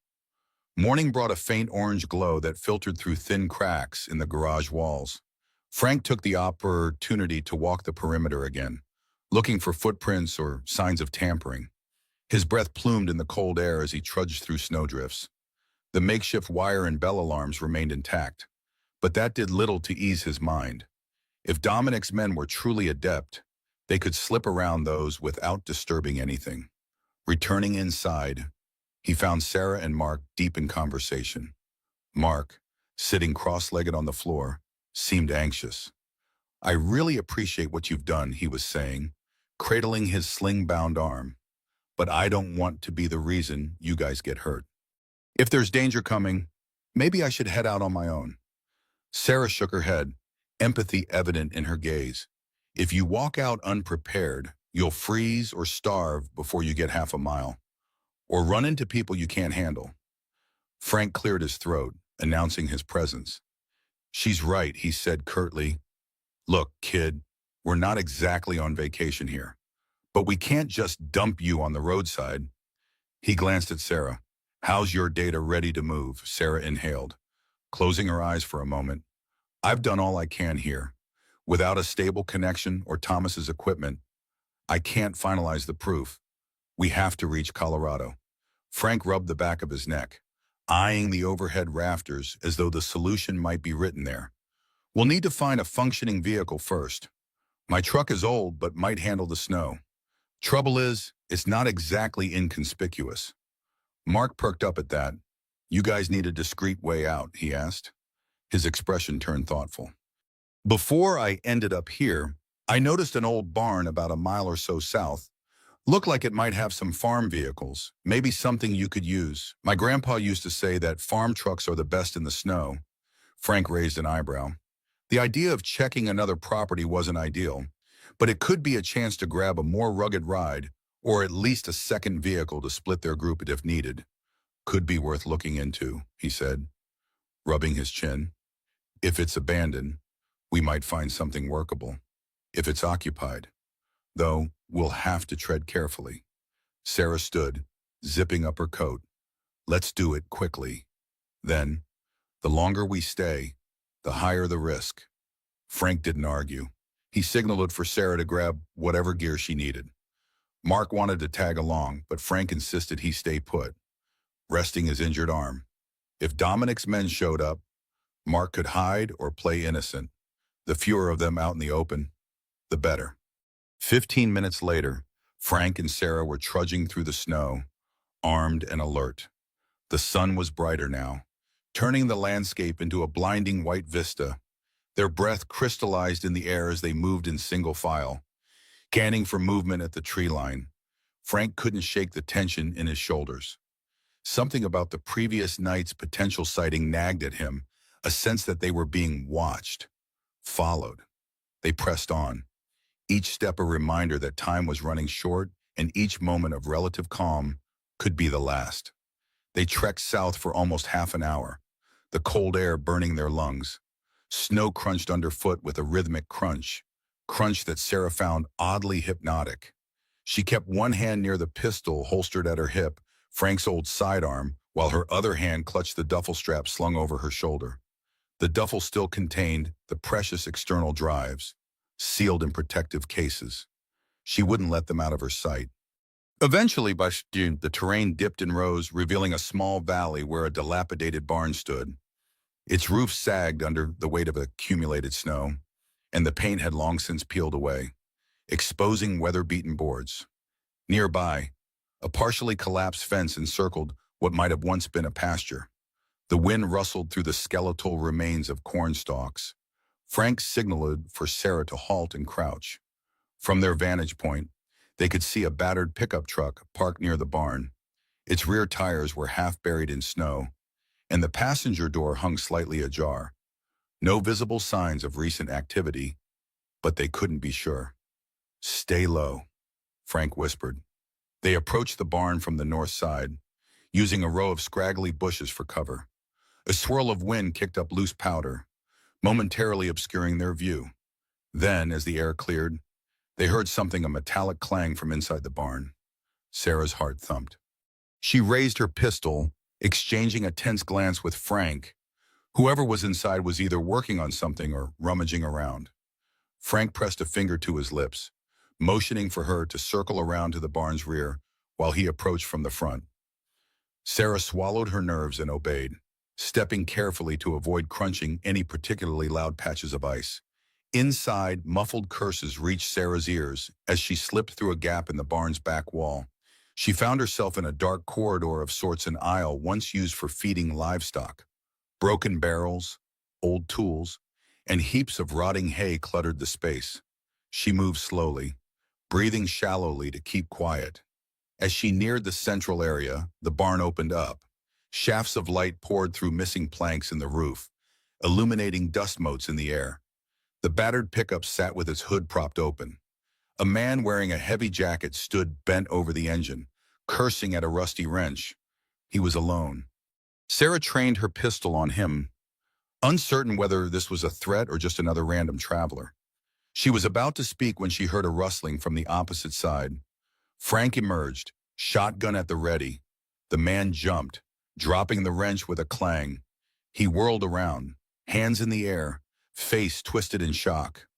Morning brought a faint orange glow that filtered through thin cracks in the garage walls. Frank took the opportunity to walk the perimeter again, looking for footprints or signs of tampering. His breath plumed in the cold air as he trudged through snowdrifts. The makeshift wire and bell alarms remained intact, but that did little to ease his mind. If Dominic's men were truly adept, they could slip around those without disturbing anything. Returning inside, he found Sarah and Mark deep in conversation. Mark, sitting cross-legged on the floor, seemed anxious. "I really appreciate what you've done," he was saying, cradling his sling-bound arm. "But I don't want to be the reason you guys get hurt. If there's danger coming, maybe I should head out on my own." Sarah shook her head, empathy evident in her gaze. "If you walk out unprepared, you'll freeze or starve before you get half a mile, or run into people you can't handle." Frank cleared his throat, announcing his presence. "She's right," he said curtly. "Look, kid, we're not exactly on vacation here, but we can't just dump you on the roadside." He glanced at Sarah. "How's your data ready to move?" Sarah inhaled, closing her eyes for a moment. "I've done all I can here. Without a stable connection or Thomas's equipment, I can't finalize the proof. We have to reach Colorado." Frank rubbed the back of his neck, eyeing the overhead rafters as though the solution might be written there. "We'll need to find a functioning vehicle first. My truck is old but might handle the snow. Trouble is, it's not exactly inconspicuous." Mark perked up at that. "You guys need a discreet way out?" he asked. His expression turned thoughtful. "Before I ended up here, I noticed an old barn about a mile or so south. Looked like it might have some farm vehicles, maybe something you could use. My grandpa used to say that farm trucks are the best in the snow." Frank raised an eyebrow. The idea of checking another property wasn't ideal, but it could be a chance to grab a more rugged ride, or at least a second vehicle to split their group if needed. "Could be worth looking into," he said, rubbing his chin. "If it's abandoned, we might find something workable. If it's occupied, though, we'll have to tread carefully." Sarah stood, zipping up her coat. "Let's do it quickly. Then, the longer we stay, the higher the risk." Frank didn't argue. He signaled for Sarah to grab whatever gear she needed. Mark wanted to tag along, but Frank insisted he stay put, resting his injured arm. If Dominic's men showed up, Mark could hide or play innocent. The fewer of them out in the open, the better. 15 minutes later, Frank and Sarah were trudging through the snow, armed and alert. The sun was brighter now, turning the landscape into a blinding white vista. Their breath crystallized in the air as they moved in single file, scanning for movement at the tree line. Frank couldn't shake the tension in his shoulders. Something about the previous night's potential sighting nagged at him, a sense that they were being watched, followed. They pressed on, each step a reminder that time was running short and each moment of relative calm could be the last. They trekked south for almost half an hour, the cold air burning their lungs. Snow crunched underfoot with a rhythmic crunch that Sarah found oddly hypnotic. She kept one hand near the pistol holstered at her hip, Frank's old sidearm, while her other hand clutched the duffel strap slung over her shoulder. The duffel still contained the precious external drives, sealed in protective cases. She wouldn't let them out of her sight. Eventually, by June, the terrain dipped and rose, revealing a small valley where a dilapidated barn stood. Its roof sagged under the weight of accumulated snow, and the paint had long since peeled away, exposing weather-beaten boards. Nearby, a partially collapsed fence encircled what might have once been a pasture. The wind rustled through the skeletal remains of corn stalks. Frank signaled for Sarah to halt and crouch. From their vantage point, they could see a battered pickup truck parked near the barn. Its rear tires were half buried in snow, and the passenger door hung slightly ajar. No visible signs of recent activity, but they couldn't be sure. "Stay low," Frank whispered. They approached the barn from the north side, using a row of scraggly bushes for cover. A swirl of wind kicked up loose powder, momentarily obscuring their view. Then, as the air cleared, they heard something, a metallic clang from inside the barn. Sarah's heart thumped. She raised her pistol, exchanging a tense glance with Frank. Whoever was inside was either working on something or rummaging around. Frank pressed a finger to his lips, motioning for her to circle around to the barn's rear while he approached from the front. Sarah swallowed her nerves and obeyed, stepping carefully to avoid crunching any particularly loud patches of ice. Inside, muffled curses reached Sarah's ears as she slipped through a gap in the barn's back wall. She found herself in a dark corridor of sorts, an aisle once used for feeding livestock. Broken barrels, old tools, and heaps of rotting hay cluttered the space. She moved slowly, breathing shallowly to keep quiet. As she neared the central area, the barn opened up. Shafts of light poured through missing planks in the roof, illuminating dust motes in the air. The battered pickup sat with its hood propped open. A man wearing a heavy jacket stood bent over the engine, cursing at a rusty wrench. He was alone. Sarah trained her pistol on him, uncertain whether this was a threat or just another random traveler. She was about to speak when she heard a rustling from the opposite side. Frank emerged, shotgun at the ready. The man jumped, dropping the wrench with a clang. He whirled around, hands in the air, face twisted in shock.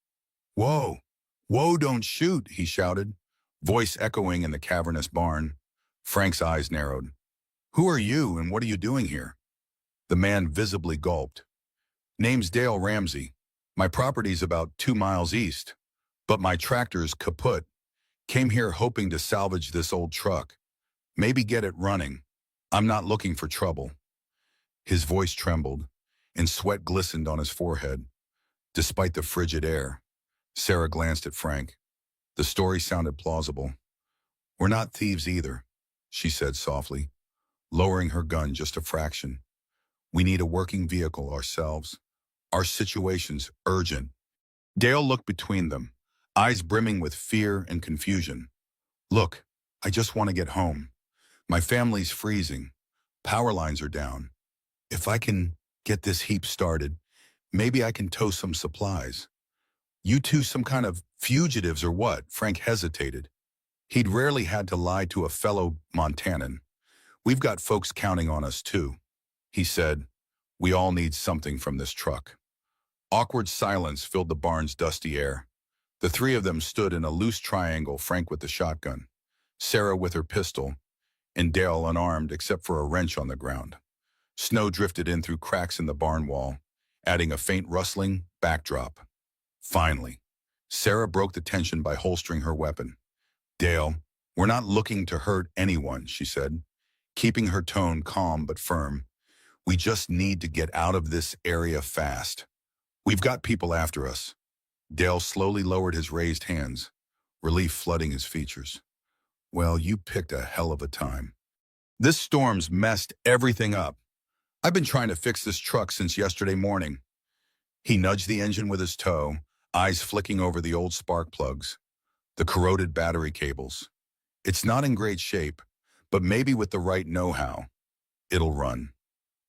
"Whoa! Whoa, don't shoot," he shouted, voice echoing in the cavernous barn. Frank's eyes narrowed. "Who are you and what are you doing here?" The man visibly gulped. "Name's Dale Ramsey. My property's about 2 miles east, but my tractor's kaput. Came here hoping to salvage this old truck. Maybe get it running. I'm not looking for trouble." His voice trembled, and sweat glistened on his forehead. Despite the frigid air, Sarah glanced at Frank. The story sounded plausible. "We're not thieves either," she said softly, lowering her gun just a fraction. "We need a working vehicle ourselves. Our situation's urgent." Dale looked between them, eyes brimming with fear and confusion. "Look, I just want to get home. My family's freezing. Power lines are down. If I can get this heap started, maybe I can tow some supplies." "You two some kind of fugitives or what?" Frank hesitated. He'd rarely had to lie to a fellow Montanan. "We've got folks counting on us too," he said. "We all need something from this truck." Awkward silence filled the barn's dusty air. The three of them stood in a loose triangle, Frank with the shotgun, Sarah with her pistol, and Dale unarmed except for a wrench on the ground. Snow drifted in through cracks in the barn wall, adding a faint rustling backdrop. Finally, Sarah broke the tension by holstering her weapon. "Dale, we're not looking to hurt anyone," she said, keeping her tone calm but firm. "We just need to get out of this area fast. We've got people after us." Dale slowly lowered his raised hands, relief flooding his features. "Well, you picked a hell of a time. This storm's messed everything up. I've been trying to fix this truck since yesterday morning." He nudged the engine with his toe, eyes flicking over the old spark plugs, the corroded battery cables. "It's not in great shape, but maybe with the right know-how, it'll run."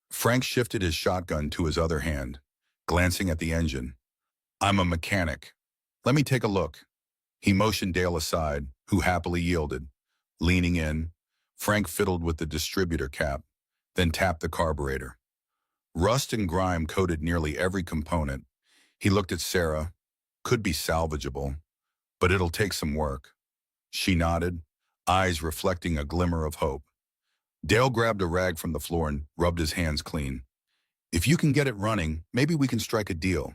Frank shifted his shotgun to his other hand, glancing at the engine. "I'm a mechanic. Let me take a look." He motioned Dale aside, who happily yielded. Leaning in, Frank fiddled with the distributor cap, then tapped the carburetor. Rust and grime coated nearly every component. He looked at Sarah, Could be salvageable, but it'll take some work. She nodded, eyes reflecting a glimmer of hope. Dale grabbed a rag from the floor and rubbed his hands clean. If you can get it running, maybe we can strike a deal.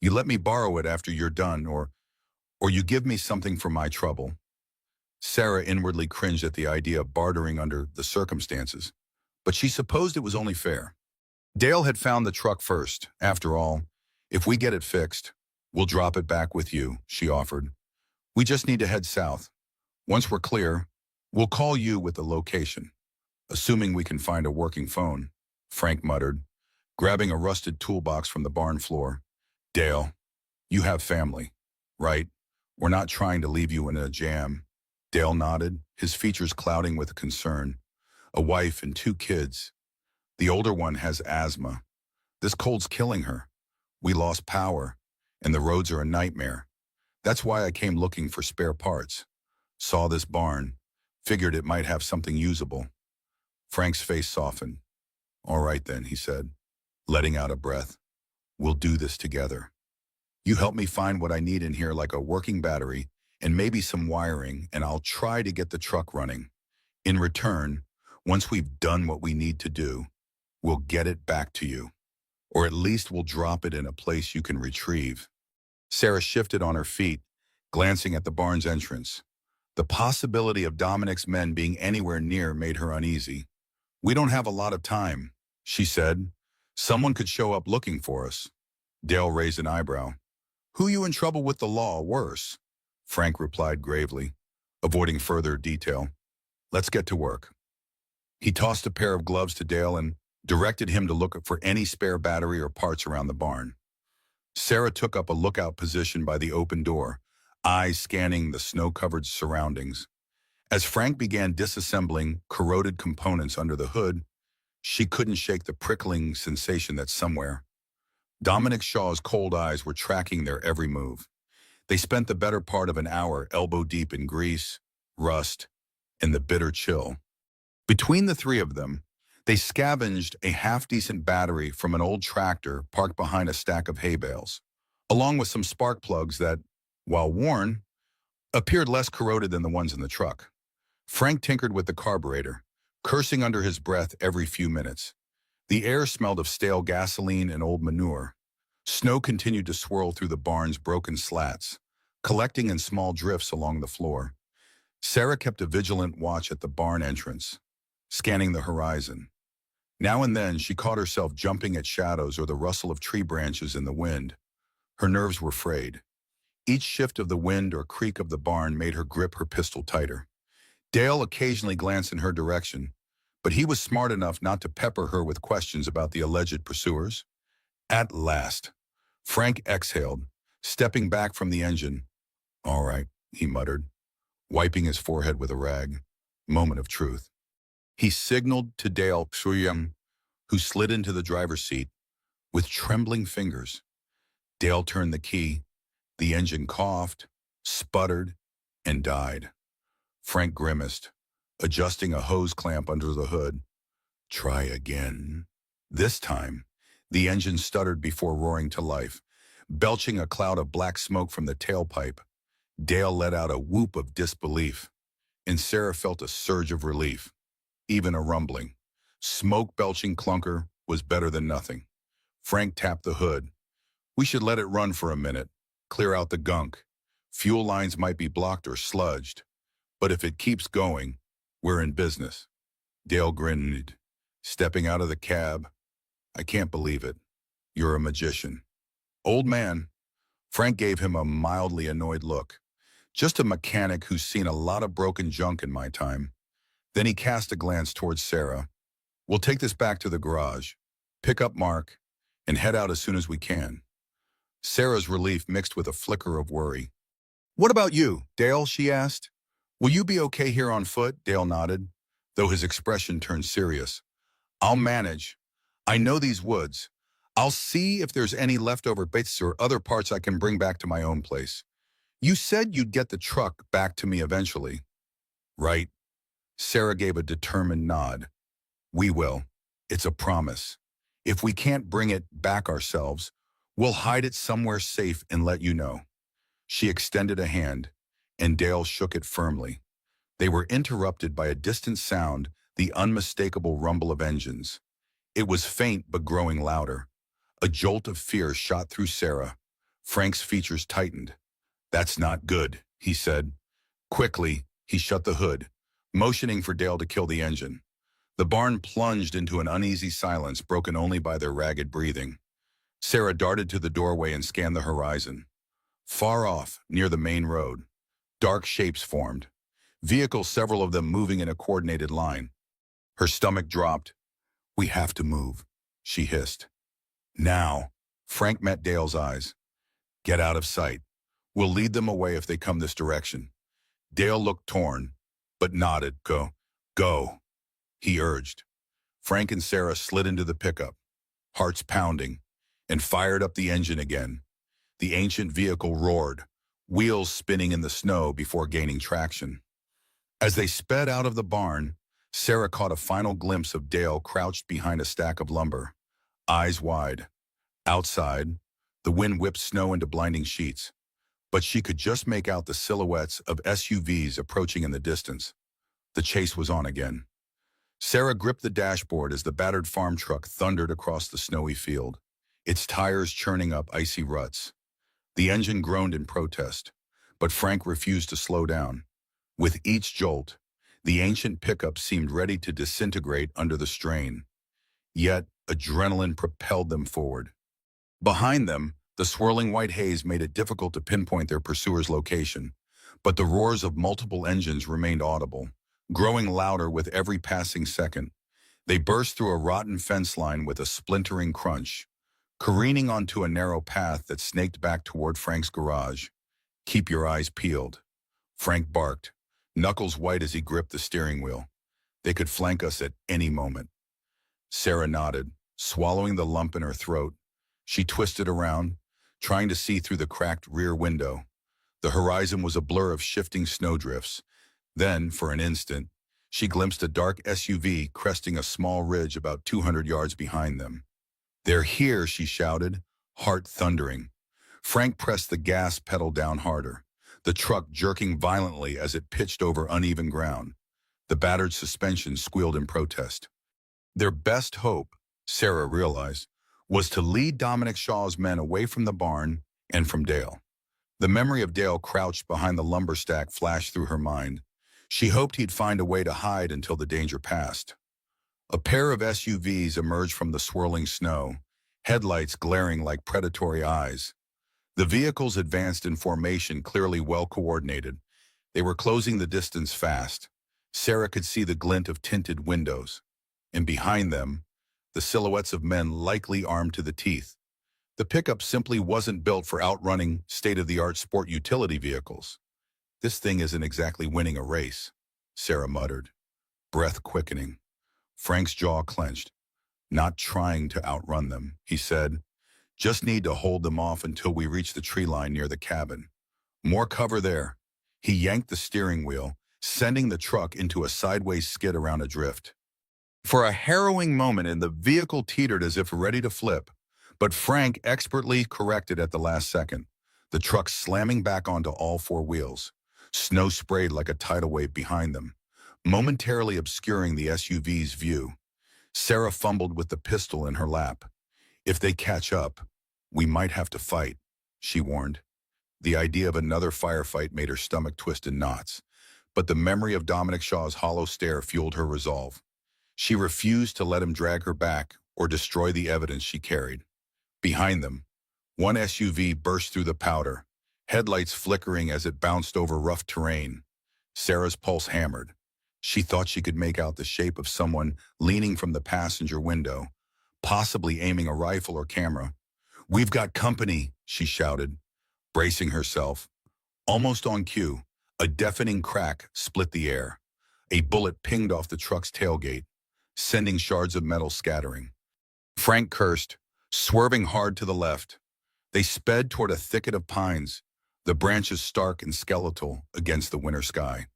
You let me borrow it after you're done, or you give me something for my trouble. Sarah inwardly cringed at the idea of bartering under the circumstances, but she supposed it was only fair. Dale had found the truck first. After all, if we get it fixed, we'll drop it back with you, she offered. We just need to head south. Once we're clear, we'll call you with the location. Assuming we can find a working phone, Frank muttered, grabbing a rusted toolbox from the barn floor. Dale, you have family, right? We're not trying to leave you in a jam. Dale nodded, his features clouding with concern. A wife and 2 kids. The older one has asthma. This cold's killing her. We lost power, and the roads are a nightmare. That's why I came looking for spare parts. Saw this barn, figured it might have something usable. Frank's face softened. All right then, he said, letting out a breath. We'll do this together. You help me find what I need in here, like a working battery and maybe some wiring, and I'll try to get the truck running. In return, once we've done what we need to do, we'll get it back to you. Or at least we'll drop it in a place you can retrieve. Sarah shifted on her feet, glancing at the barn's entrance. The possibility of Dominic's men being anywhere near made her uneasy. We don't have a lot of time, she said. Someone could show up looking for us. Dale raised an eyebrow. Who you in trouble with the law, worse? Frank replied gravely, avoiding further detail. Let's get to work. He tossed a pair of gloves to Dale and directed him to look for any spare battery or parts around the barn. Sarah took up a lookout position by the open door, eyes scanning the snow-covered surroundings. As Frank began disassembling corroded components under the hood, she couldn't shake the prickling sensation that somewhere. Dominic Shaw's cold eyes were tracking their every move. They spent the better part of an hour elbow-deep in grease, rust, and the bitter chill. Between the 3 of them, they scavenged a half-decent battery from an old tractor parked behind a stack of hay bales, along with some spark plugs that, while worn, appeared less corroded than the ones in the truck. Frank tinkered with the carburetor, cursing under his breath every few minutes. The air smelled of stale gasoline and old manure. Snow continued to swirl through the barn's broken slats, collecting in small drifts along the floor. Sarah kept a vigilant watch at the barn entrance, scanning the horizon. Now and then, she caught herself jumping at shadows or the rustle of tree branches in the wind. Her nerves were frayed. Each shift of the wind or creak of the barn made her grip her pistol tighter. Dale occasionally glanced in her direction, but he was smart enough not to pepper her with questions about the alleged pursuers. At last, Frank exhaled, stepping back from the engine. All right, he muttered, wiping his forehead with a rag. Moment of truth. He signaled to Dale Psuyam, who slid into the driver's seat with trembling fingers. Dale turned the key. The engine coughed, sputtered, and died. Frank grimaced, adjusting a hose clamp under the hood. Try again. This time, the engine stuttered before roaring to life, belching a cloud of black smoke from the tailpipe. Dale let out a whoop of disbelief, and Sarah felt a surge of relief, even a rumbling. Smoke-belching clunker was better than nothing. Frank tapped the hood. We should let it run for a minute, clear out the gunk. Fuel lines might be blocked or sludged, but if it keeps going, we're in business. Dale grinned, stepping out of the cab. I can't believe it. You're a magician. Old man. Frank gave him a mildly annoyed look. Just a mechanic who's seen a lot of broken junk in my time. Then he cast a glance towards Sarah. We'll take this back to the garage, pick up Mark, and head out as soon as we can. Sarah's relief mixed with a flicker of worry. What about you, Dale, she asked. Will you be okay here on foot? Dale nodded, though his expression turned serious. I'll manage. I know these woods. I'll see if there's any leftover bits or other parts I can bring back to my own place. You said you'd get the truck back to me eventually. Right. Sarah gave a determined nod. We will. It's a promise. If we can't bring it back ourselves, we'll hide it somewhere safe and let you know. She extended a hand, and Dale shook it firmly. They were interrupted by a distant sound, the unmistakable rumble of engines. It was faint but growing louder. A jolt of fear shot through Sarah. Frank's features tightened. "That's not good," he said. Quickly, he shut the hood, motioning for Dale to kill the engine. The barn plunged into an uneasy silence broken only by their ragged breathing. Sarah darted to the doorway and scanned the horizon. Far off, near the main road, dark shapes formed, vehicles, several of them moving in a coordinated line. Her stomach dropped. "We have to move," she hissed. "Now." Frank met Dale's eyes. "Get out of sight. We'll lead them away if they come this direction." Dale looked torn, but nodded. Go, he urged. Frank and Sarah slid into the pickup, hearts pounding, and fired up the engine again. The ancient vehicle roared, wheels spinning in the snow before gaining traction. As they sped out of the barn, Sarah caught a final glimpse of Dale crouched behind a stack of lumber, eyes wide. Outside, the wind whipped snow into blinding sheets, but she could just make out the silhouettes of SUVs approaching in the distance. The chase was on again. Sarah gripped the dashboard as the battered farm truck thundered across the snowy field, its tires churning up icy ruts. The engine groaned in protest, but Frank refused to slow down. With each jolt, the ancient pickup seemed ready to disintegrate under the strain. Yet, adrenaline propelled them forward. Behind them, the swirling white haze made it difficult to pinpoint their pursuer's location, but the roars of multiple engines remained audible, growing louder with every passing second. They burst through a rotten fence line with a splintering crunch, careening onto a narrow path that snaked back toward Frank's garage. "Keep your eyes peeled," Frank barked, knuckles white as he gripped the steering wheel. "They could flank us at any moment." Sarah nodded, swallowing the lump in her throat. She twisted around, trying to see through the cracked rear window. The horizon was a blur of shifting snowdrifts. Then, for an instant, she glimpsed a dark SUV cresting a small ridge about 200 yards behind them. "They're here," she shouted, heart thundering. Frank pressed the gas pedal down harder, the truck jerking violently as it pitched over uneven ground. The battered suspension squealed in protest. Their best hope, Sarah realized, was to lead Dominic Shaw's men away from the barn and from Dale. The memory of Dale crouched behind the lumber stack flashed through her mind. She hoped he'd find a way to hide until the danger passed. A pair of SUVs emerged from the swirling snow, headlights glaring like predatory eyes. The vehicles advanced in formation, clearly well coordinated. They were closing the distance fast. Sarah could see the glint of tinted windows. And behind them, the silhouettes of men likely armed to the teeth. The pickup simply wasn't built for outrunning state-of-the-art sport utility vehicles. "This thing isn't exactly winning a race," Sarah muttered, breath quickening. Frank's jaw clenched. "Not trying to outrun them," he said. "Just need to hold them off until we reach the tree line near the cabin. More cover there." He yanked the steering wheel, sending the truck into a sideways skid around a drift. For a harrowing moment, and the vehicle teetered as if ready to flip, but Frank expertly corrected at the last second, the truck slamming back onto all four wheels. Snow sprayed like a tidal wave behind them, momentarily obscuring the SUV's view. Sarah fumbled with the pistol in her lap. "If they catch up, we might have to fight," she warned. The idea of another firefight made her stomach twist in knots, but the memory of Dominic Shaw's hollow stare fueled her resolve. She refused to let him drag her back or destroy the evidence she carried. Behind them, one SUV burst through the powder, headlights flickering as it bounced over rough terrain. Sarah's pulse hammered. She thought she could make out the shape of someone leaning from the passenger window, possibly aiming a rifle or camera. "We've got company," she shouted, bracing herself. Almost on cue, a deafening crack split the air. A bullet pinged off the truck's tailgate, sending shards of metal scattering. Frank cursed, swerving hard to the left. They sped toward a thicket of pines, the branches stark and skeletal against the winter sky.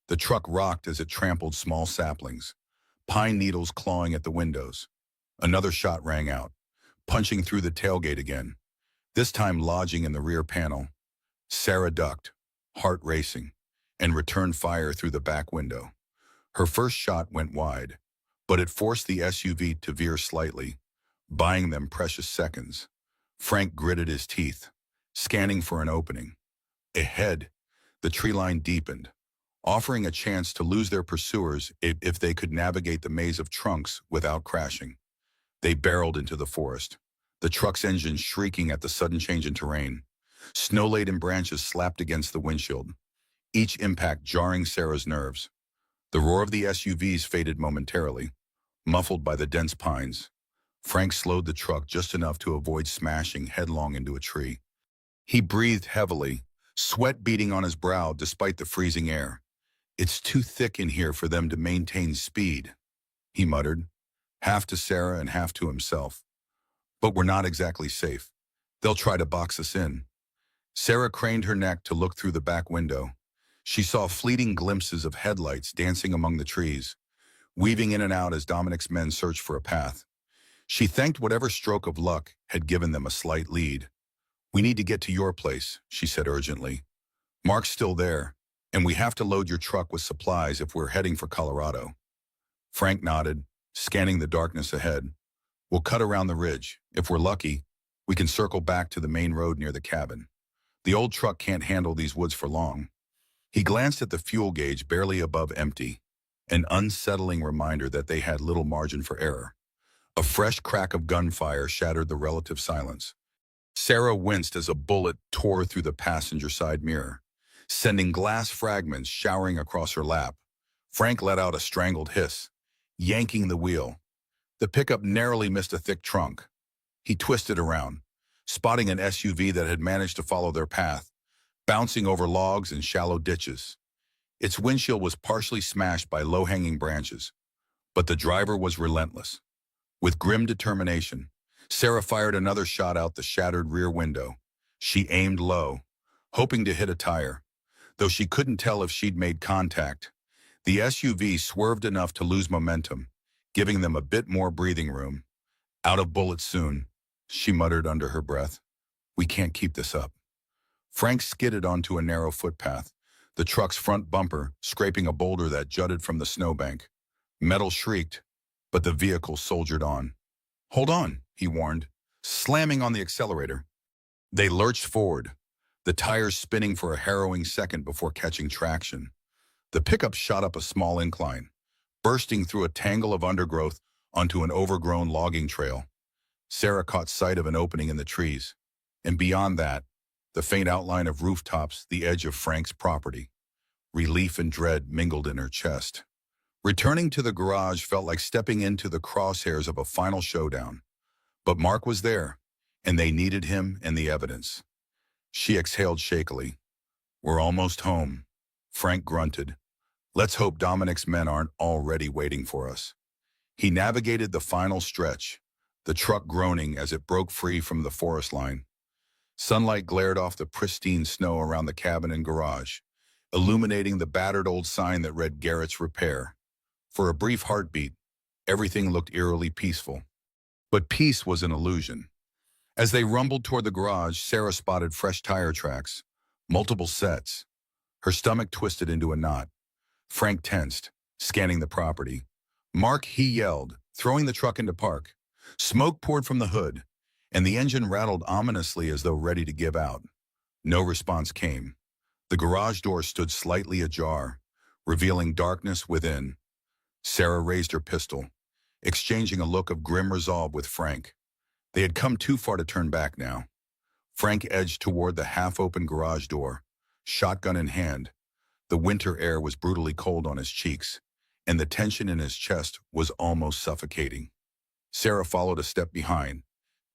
The truck rocked as it trampled small saplings, pine needles clawing at the windows. Another shot rang out, punching through the tailgate again, this time lodging in the rear panel. Sarah ducked, heart racing, and returned fire through the back window. Her first shot went wide, but it forced the SUV to veer slightly, buying them precious seconds. Frank gritted his teeth, scanning for an opening. Ahead, the tree line deepened, offering a chance to lose their pursuers if they could navigate the maze of trunks without crashing. They barreled into the forest, the truck's engine shrieking at the sudden change in terrain. Snow-laden branches slapped against the windshield, each impact jarring Sarah's nerves. The roar of the SUVs faded momentarily, muffled by the dense pines. Frank slowed the truck just enough to avoid smashing headlong into a tree. He breathed heavily, sweat beading on his brow despite the freezing air. "It's too thick in here for them to maintain speed," he muttered, half to Sarah and half to himself. "But we're not exactly safe. They'll try to box us in." Sarah craned her neck to look through the back window. She saw fleeting glimpses of headlights dancing among the trees, weaving in and out as Dominic's men searched for a path. She thanked whatever stroke of luck had given them a slight lead. "We need to get to your place," she said urgently. "Mark's still there, and we have to load your truck with supplies if we're heading for Colorado." Frank nodded, scanning the darkness ahead. "We'll cut around the ridge. If we're lucky, we can circle back to the main road near the cabin. The old truck can't handle these woods for long." He glanced at the fuel gauge barely above empty, an unsettling reminder that they had little margin for error. A fresh crack of gunfire shattered the relative silence. Sarah winced as a bullet tore through the passenger side mirror, sending glass fragments showering across her lap. Frank let out a strangled hiss, yanking the wheel. The pickup narrowly missed a thick trunk. He twisted around, spotting an SUV that had managed to follow their path, bouncing over logs and shallow ditches. Its windshield was partially smashed by low-hanging branches, but the driver was relentless. With grim determination, Sarah fired another shot out the shattered rear window. She aimed low, hoping to hit a tire, though she couldn't tell if she'd made contact. The SUV swerved enough to lose momentum, giving them a bit more breathing room. "Out of bullets soon," she muttered under her breath. "We can't keep this up." Frank skidded onto a narrow footpath, the truck's front bumper scraping a boulder that jutted from the snowbank. Metal shrieked, but the vehicle soldiered on. "Hold on," he warned, slamming on the accelerator. They lurched forward, the tires spinning for a harrowing second before catching traction. The pickup shot up a small incline, bursting through a tangle of undergrowth onto an overgrown logging trail. Sarah caught sight of an opening in the trees, and beyond that, the faint outline of rooftops, the edge of Frank's property. Relief and dread mingled in her chest. Returning to the garage felt like stepping into the crosshairs of a final showdown. But Mark was there, and they needed him and the evidence. She exhaled shakily. "We're almost home," Frank grunted. "Let's hope Dominic's men aren't already waiting for us." He navigated the final stretch, the truck groaning as it broke free from the forest line. Sunlight glared off the pristine snow around the cabin and garage, illuminating the battered old sign that read Garrett's Repair. For a brief heartbeat, everything looked eerily peaceful. But peace was an illusion. As they rumbled toward the garage, Sarah spotted fresh tire tracks, multiple sets. Her stomach twisted into a knot. Frank tensed, scanning the property. "Mark," he yelled, throwing the truck into park. Smoke poured from the hood, and the engine rattled ominously as though ready to give out. No response came. The garage door stood slightly ajar, revealing darkness within. Sarah raised her pistol, exchanging a look of grim resolve with Frank. They had come too far to turn back now. Frank edged toward the half-open garage door, shotgun in hand. The winter air was brutally cold on his cheeks, and the tension in his chest was almost suffocating. Sarah followed a step behind,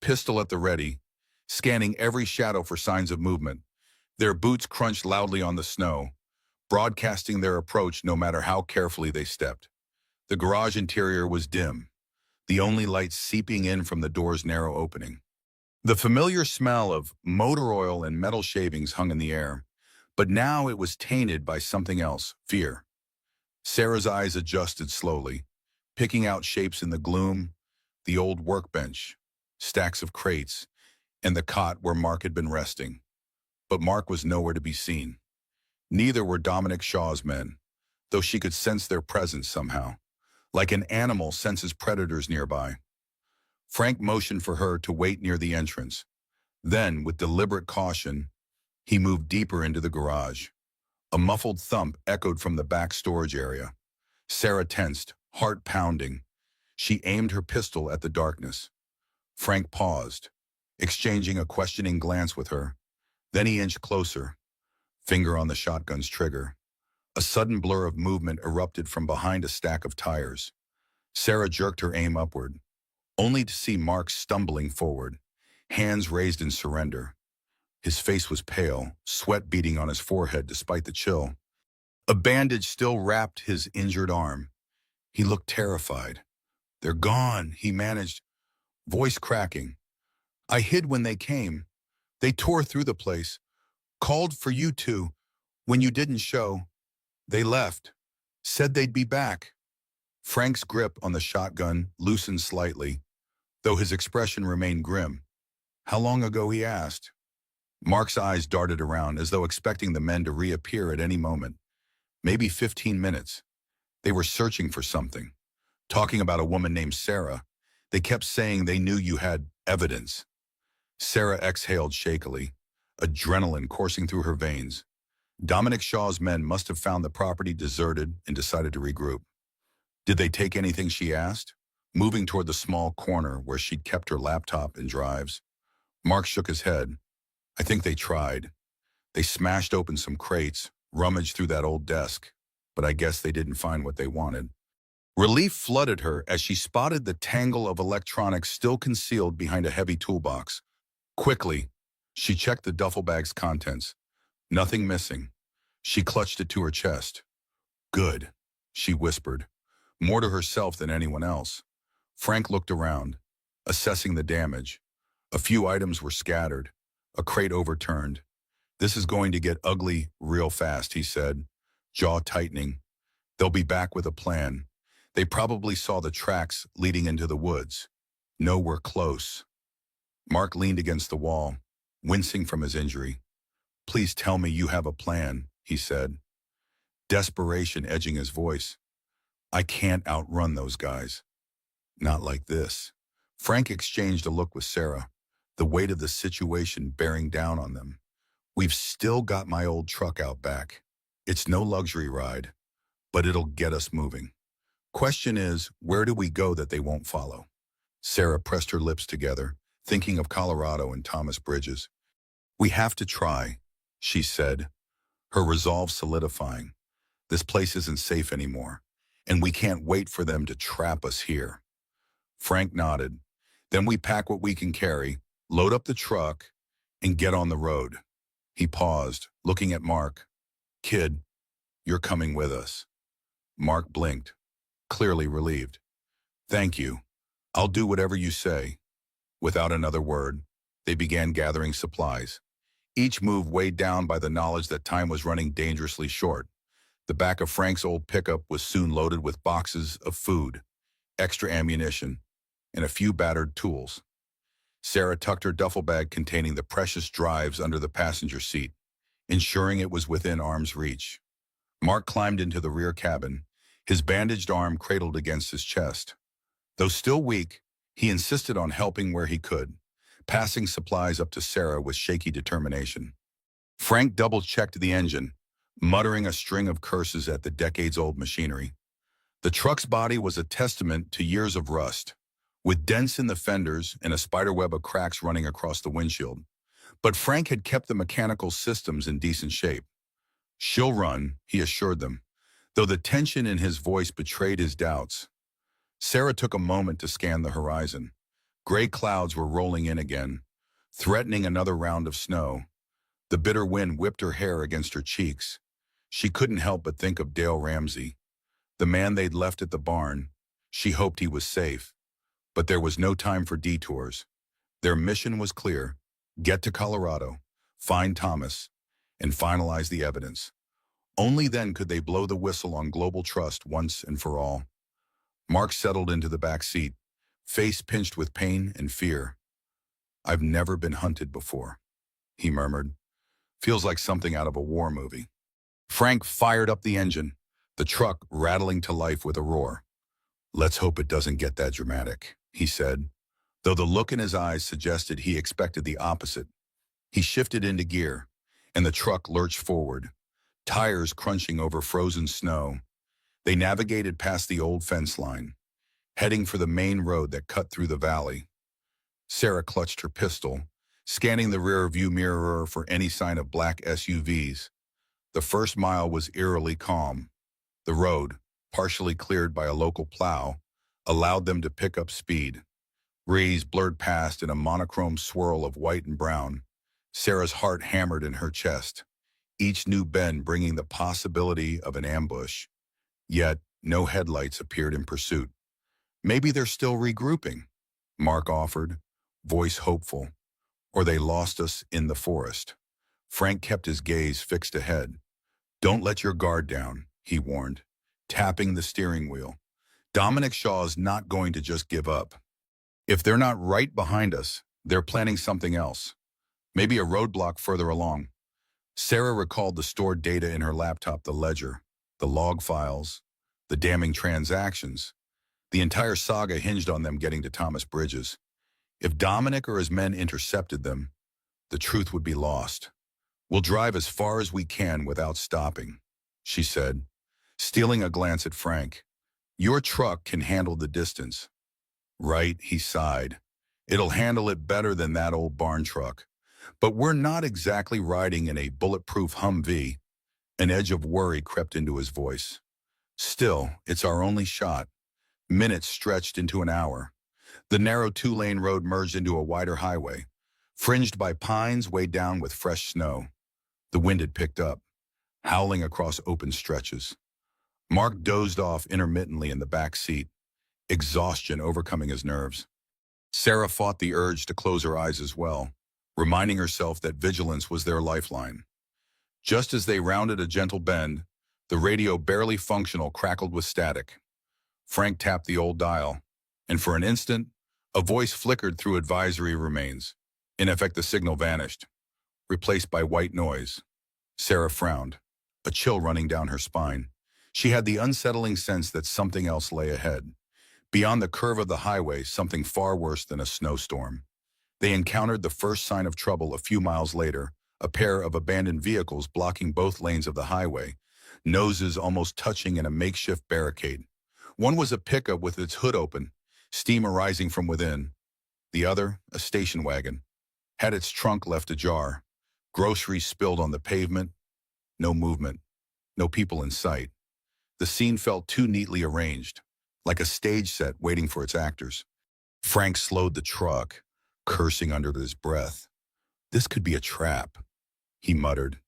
pistol at the ready, scanning every shadow for signs of movement. Their boots crunched loudly on the snow, broadcasting their approach no matter how carefully they stepped. The garage interior was dim, the only light seeping in from the door's narrow opening. The familiar smell of motor oil and metal shavings hung in the air, but now it was tainted by something else, fear. Sarah's eyes adjusted slowly, picking out shapes in the gloom, the old workbench, stacks of crates, and the cot where Mark had been resting. but Mark was nowhere to be seen. Neither were Dominic Shaw's men, though she could sense their presence somehow, like an animal senses predators nearby. Frank motioned for her to wait near the entrance. Then, with deliberate caution, he moved deeper into the garage. A muffled thump echoed from the back storage area. Sarah tensed, heart pounding. She aimed her pistol at the darkness. Frank paused, exchanging a questioning glance with her. Then he inched closer, finger on the shotgun's trigger. A sudden blur of movement erupted from behind a stack of tires. Sarah jerked her aim upward, only to see Mark stumbling forward, hands raised in surrender. His face was pale, sweat beading on his forehead despite the chill. A bandage still wrapped his injured arm. He looked terrified. "They're gone," he managed, voice cracking. "I hid when they came. They tore through the place. Called for you two. When you didn't show, they left. Said they'd be back." Frank's grip on the shotgun loosened slightly, though his expression remained grim. "How long ago?" he asked. Mark's eyes darted around as though expecting the men to reappear at any moment. "Maybe 15 minutes. They were searching for something. Talking about a woman named Sarah. They kept saying they knew you had evidence." Sarah exhaled shakily, adrenaline coursing through her veins. Dominic Shaw's men must have found the property deserted and decided to regroup. "Did they take anything?" she asked, moving toward the small corner where she'd kept her laptop and drives. Mark shook his head. "I think they tried. They smashed open some crates, rummaged through that old desk, but I guess they didn't find what they wanted." Relief flooded her as she spotted the tangle of electronics still concealed behind a heavy toolbox. Quickly, she checked the duffel bag's contents. Nothing missing. She clutched it to her chest. "Good," she whispered, more to herself than anyone else. Frank looked around, assessing the damage. A few items were scattered, a crate overturned. "This is going to get ugly real fast," he said, jaw tightening. "They'll be back with a plan. They probably saw the tracks leading into the woods. Know we're close." Mark leaned against the wall, wincing from his injury. "Please tell me you have a plan," he said, desperation edging his voice. "I can't outrun those guys. Not like this." Frank exchanged a look with Sarah, the weight of the situation bearing down on them. "We've still got my old truck out back. It's no luxury ride, but it'll get us moving. Question is, where do we go that they won't follow?" Sarah pressed her lips together, thinking of Colorado and Thomas Bridges. "We have to try," she said, her resolve solidifying. "This place isn't safe anymore, and we can't wait for them to trap us here." Frank nodded. "Then we pack what we can carry, load up the truck, and get on the road." He paused, looking at Mark. "Kid, you're coming with us." Mark blinked, clearly relieved. "Thank you. I'll do whatever you say." Without another word, they began gathering supplies, each move weighed down by the knowledge that time was running dangerously short. The back of Frank's old pickup was soon loaded with boxes of food, extra ammunition, and a few battered tools. Sarah tucked her duffel bag containing the precious drives under the passenger seat, ensuring it was within arm's reach. Mark climbed into the rear cabin, his bandaged arm cradled against his chest. Though still weak, he insisted on helping where he could, passing supplies up to Sarah with shaky determination. Frank double-checked the engine, muttering a string of curses at the decades-old machinery. The truck's body was a testament to years of rust, with dents in the fenders and a spiderweb of cracks running across the windshield. But Frank had kept the mechanical systems in decent shape. "She'll run," he assured them, though the tension in his voice betrayed his doubts. Sarah took a moment to scan the horizon. Gray clouds were rolling in again, threatening another round of snow. The bitter wind whipped her hair against her cheeks. She couldn't help but think of Dale Ramsey, the man they'd left at the barn. She hoped he was safe. But there was no time for detours. Their mission was clear: get to Colorado, find Thomas, and finalize the evidence. Only then could they blow the whistle on global trust once and for all. Mark settled into the back seat, face pinched with pain and fear. "I've never been hunted before," he murmured. Feels like something out of a war movie. Frank fired up the engine, the truck rattling to life with a roar. "Let's hope it doesn't get that dramatic," he said, though the look in his eyes suggested he expected the opposite. He shifted into gear, and the truck lurched forward, tires crunching over frozen snow. They navigated past the old fence line, heading for the main road that cut through the valley. Sarah clutched her pistol, scanning the rear-view mirror for any sign of black SUVs. The first mile was eerily calm. The road, partially cleared by a local plow, allowed them to pick up speed. Rays blurred past in a monochrome swirl of white and brown. Sarah's heart hammered in her chest, each new bend bringing the possibility of an ambush. Yet, no headlights appeared in pursuit. "Maybe they're still regrouping," Mark offered, voice hopeful. "Or they lost us in the forest." Frank kept his gaze fixed ahead. "Don't let your guard down," he warned, tapping the steering wheel. "Dominic Shaw's not going to just give up. If they're not right behind us, they're planning something else. Maybe a roadblock further along." Sarah recalled the stored data in her laptop, the ledger, the log files, the damning transactions. The entire saga hinged on them getting to Thomas Bridges. If Dominic or his men intercepted them, the truth would be lost. "We'll drive as far as we can without stopping," she said, stealing a glance at Frank. "Your truck can handle the distance." "Right," he sighed. "It'll handle it better than that old barn truck. But we're not exactly riding in a bulletproof Humvee." An edge of worry crept into his voice. "Still, it's our only shot." Minutes stretched into an hour. The narrow two-lane road merged into a wider highway, fringed by pines weighed down with fresh snow. The wind had picked up, howling across open stretches. Mark dozed off intermittently in the back seat, exhaustion overcoming his nerves. Sarah fought the urge to close her eyes as well, reminding herself that vigilance was their lifeline. Just as they rounded a gentle bend, the radio, barely functional, crackled with static. Frank tapped the old dial, and for an instant, a voice flickered through advisory remains. In effect, the signal vanished, replaced by white noise. Sarah frowned, a chill running down her spine. She had the unsettling sense that something else lay ahead. Beyond the curve of the highway, something far worse than a snowstorm. They encountered the first sign of trouble a few miles later, a pair of abandoned vehicles blocking both lanes of the highway, noses almost touching in a makeshift barricade. One was a pickup with its hood open, steam arising from within. The other, a station wagon, had its trunk left ajar, groceries spilled on the pavement. No movement, no people in sight. The scene felt too neatly arranged, like a stage set waiting for its actors. Frank slowed the truck, cursing under his breath. "This could be a trap," he muttered.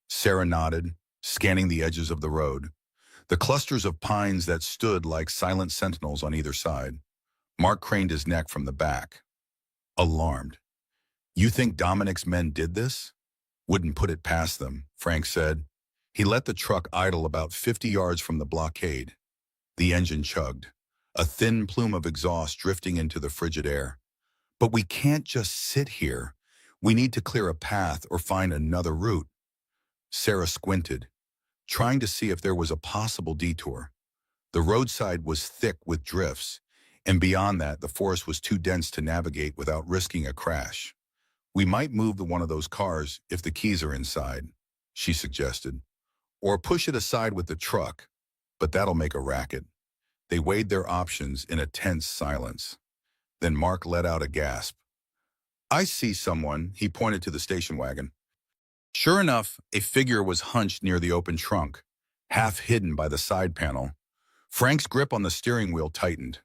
Sarah nodded, scanning the edges of the road, the clusters of pines that stood like silent sentinels on either side. Mark craned his neck from the back, alarmed. "You think Dominic's men did this?" "Wouldn't put it past them," Frank said. He let the truck idle about 50 yards from the blockade. The engine chugged, a thin plume of exhaust drifting into the frigid air. "But we can't just sit here. We need to clear a path or find another route." Sarah squinted, trying to see if there was a possible detour. The roadside was thick with drifts, and beyond that, the forest was too dense to navigate without risking a crash. "We might move to one of those cars if the keys are inside," she suggested. "Or push it aside with the truck, but that'll make a racket." They weighed their options in a tense silence. Then Mark let out a gasp. "I see someone," he pointed to the station wagon. Sure enough, a figure was hunched near the open trunk, half hidden by the side panel. Frank's grip on the steering wheel tightened.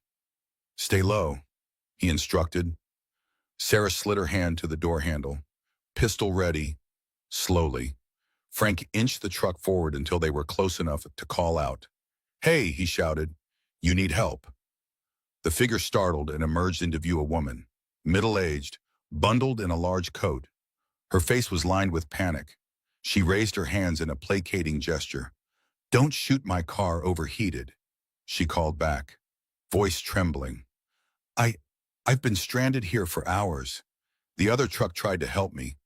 "Stay low," he instructed. Sarah slid her hand to the door handle, pistol ready. Slowly, Frank inched the truck forward until they were close enough to call out. "Hey," he shouted, "you need help." The figure startled and emerged into view, a woman, middle-aged, bundled in a large coat. Her face was lined with panic. She raised her hands in a placating gesture. "Don't shoot, my car overheated," she called back, voice trembling. I've been stranded here for hours. The other truck tried to help me,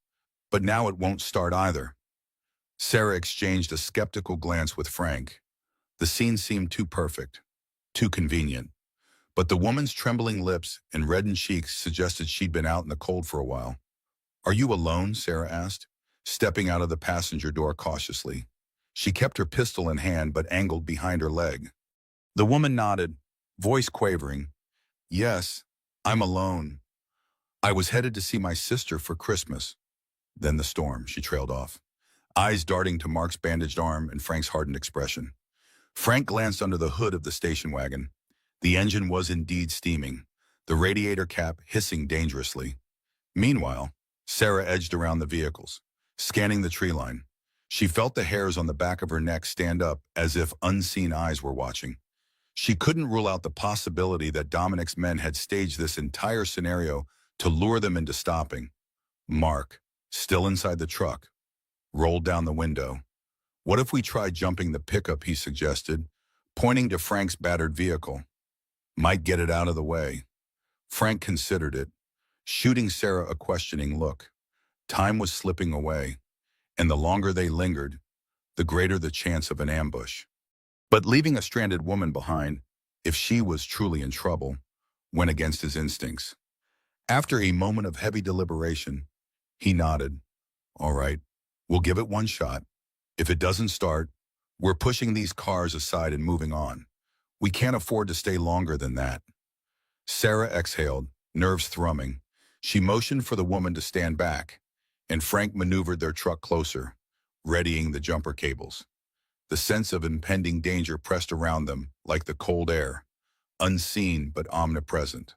But now it won't start either. Sarah exchanged a skeptical glance with Frank. The scene seemed too perfect, too convenient. But the woman's trembling lips and reddened cheeks suggested she'd been out in the cold for a while. "Are you alone?" Sarah asked, stepping out of the passenger door cautiously. She kept her pistol in hand but angled behind her leg. The woman nodded, voice quavering. "Yes, I'm alone. I was headed to see my sister for Christmas." Then the storm, she trailed off, eyes darting to Mark's bandaged arm and Frank's hardened expression. Frank glanced under the hood of the station wagon. The engine was indeed steaming, the radiator cap hissing dangerously. Meanwhile, Sarah edged around the vehicles, scanning the tree line. She felt the hairs on the back of her neck stand up as if unseen eyes were watching. She couldn't rule out the possibility that Dominic's men had staged this entire scenario to lure them into stopping. Mark, still inside the truck, rolled down the window. "What if we try jumping the pickup?" he suggested, pointing to Frank's battered vehicle. "Might get it out of the way." Frank considered it, shooting Sarah a questioning look. Time was slipping away, and the longer they lingered, the greater the chance of an ambush. But leaving a stranded woman behind, if she was truly in trouble, went against his instincts. After a moment of heavy deliberation, he nodded. "All right, we'll give it one shot. If it doesn't start, we're pushing these cars aside and moving on. We can't afford to stay longer than that." Sarah exhaled, nerves thrumming. She motioned for the woman to stand back, and Frank maneuvered their truck closer, readying the jumper cables. The sense of impending danger pressed around them like the cold air, unseen but omnipresent.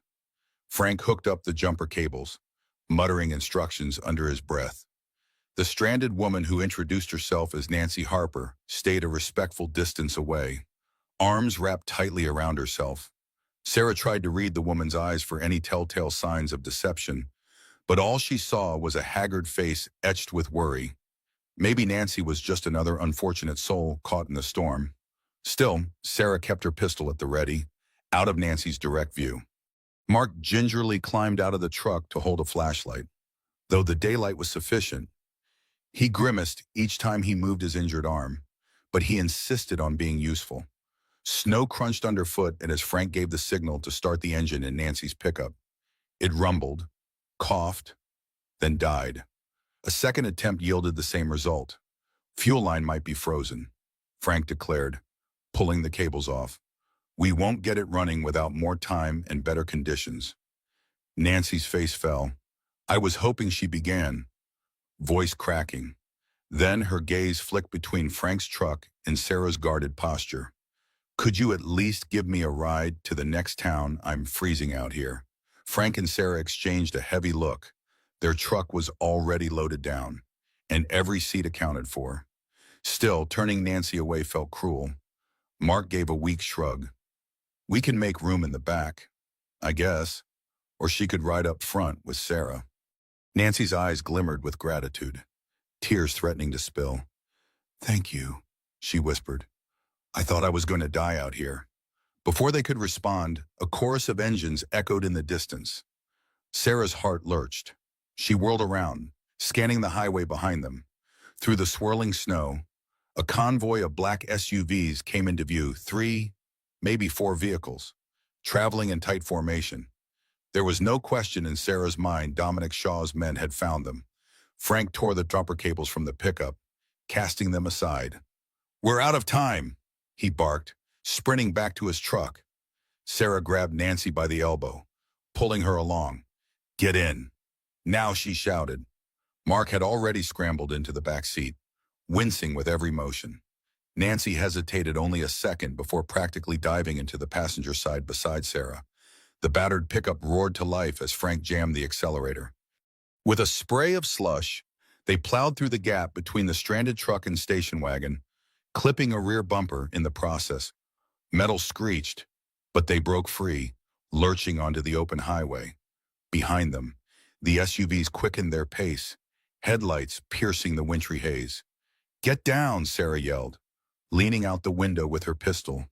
Frank hooked up the jumper cables, muttering instructions under his breath. The stranded woman, who introduced herself as Nancy Harper, stayed a respectful distance away, arms wrapped tightly around herself. Sarah tried to read the woman's eyes for any telltale signs of deception, but all she saw was a haggard face etched with worry. Maybe Nancy was just another unfortunate soul caught in the storm. Still, Sarah kept her pistol at the ready, out of Nancy's direct view. Mark gingerly climbed out of the truck to hold a flashlight. Though the daylight was sufficient, he grimaced each time he moved his injured arm, but he insisted on being useful. Snow crunched underfoot, and as Frank gave the signal to start the engine in Nancy's pickup, it rumbled, coughed, then died. A second attempt yielded the same result. "Fuel line might be frozen," Frank declared, pulling the cables off. "We won't get it running without more time and better conditions." Nancy's face fell. "I was hoping," she began, voice cracking. Then her gaze flicked between Frank's truck and Sarah's guarded posture. "Could you at least give me a ride to the next town? I'm freezing out here." Frank and Sarah exchanged a heavy look. Their truck was already loaded down, and every seat accounted for. Still, turning Nancy away felt cruel. Mark gave a weak shrug. "We can make room in the back, I guess, or she could ride up front with Sarah." Nancy's eyes glimmered with gratitude, tears threatening to spill. "Thank you," she whispered. "I thought I was going to die out here." Before they could respond, a chorus of engines echoed in the distance. Sarah's heart lurched. She whirled around, scanning the highway behind them. Through the swirling snow, a convoy of black SUVs came into view, 3, maybe 4 vehicles, traveling in tight formation. There was no question in Sarah's mind Dominic Shaw's men had found them. Frank tore the jumper cables from the pickup, casting them aside. "We're out of time," he barked, sprinting back to his truck. Sarah grabbed Nancy by the elbow, pulling her along. "Get in." "Now," she shouted. Mark had already scrambled into the back seat, wincing with every motion. Nancy hesitated only a second before practically diving into the passenger side beside Sarah. The battered pickup roared to life as Frank jammed the accelerator. With a spray of slush, they plowed through the gap between the stranded truck and station wagon, clipping a rear bumper in the process. Metal screeched, but they broke free, lurching onto the open highway. Behind them, the SUVs quickened their pace, headlights piercing the wintry haze. "Get down," Sarah yelled, leaning out the window with her pistol.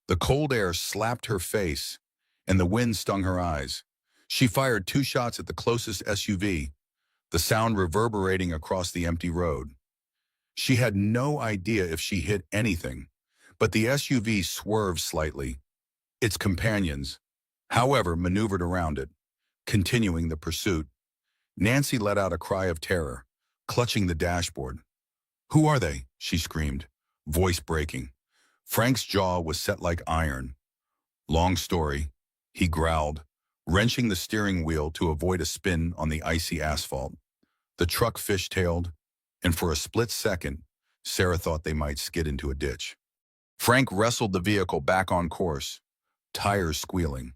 The cold air slapped her face, and the wind stung her eyes. She fired 2 shots at the closest SUV, the sound reverberating across the empty road. She had no idea if she hit anything, but the SUV swerved slightly. Its companions, however, maneuvered around it, continuing the pursuit. Nancy let out a cry of terror, clutching the dashboard. "Who are they?" she screamed, voice breaking. Frank's jaw was set like iron. "Long story," he growled, wrenching the steering wheel to avoid a spin on the icy asphalt. The truck fishtailed, and for a split second, Sarah thought they might skid into a ditch. Frank wrestled the vehicle back on course, tires squealing.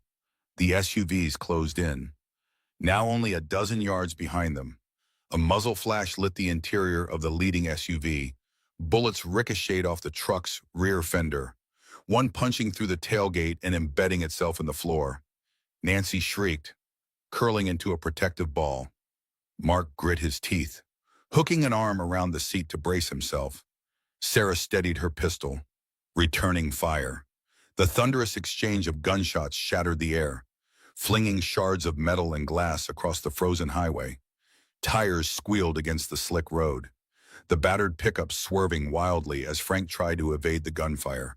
The SUVs closed in. Now only a dozen yards behind them, a muzzle flash lit the interior of the leading SUV. Bullets ricocheted off the truck's rear fender, one punching through the tailgate and embedding itself in the floor. Nancy shrieked, curling into a protective ball. Mark grit his teeth, hooking an arm around the seat to brace himself. Sarah steadied her pistol, returning fire. The thunderous exchange of gunshots shattered the air, flinging shards of metal and glass across the frozen highway. Tires squealed against the slick road, the battered pickup swerving wildly as Frank tried to evade the gunfire.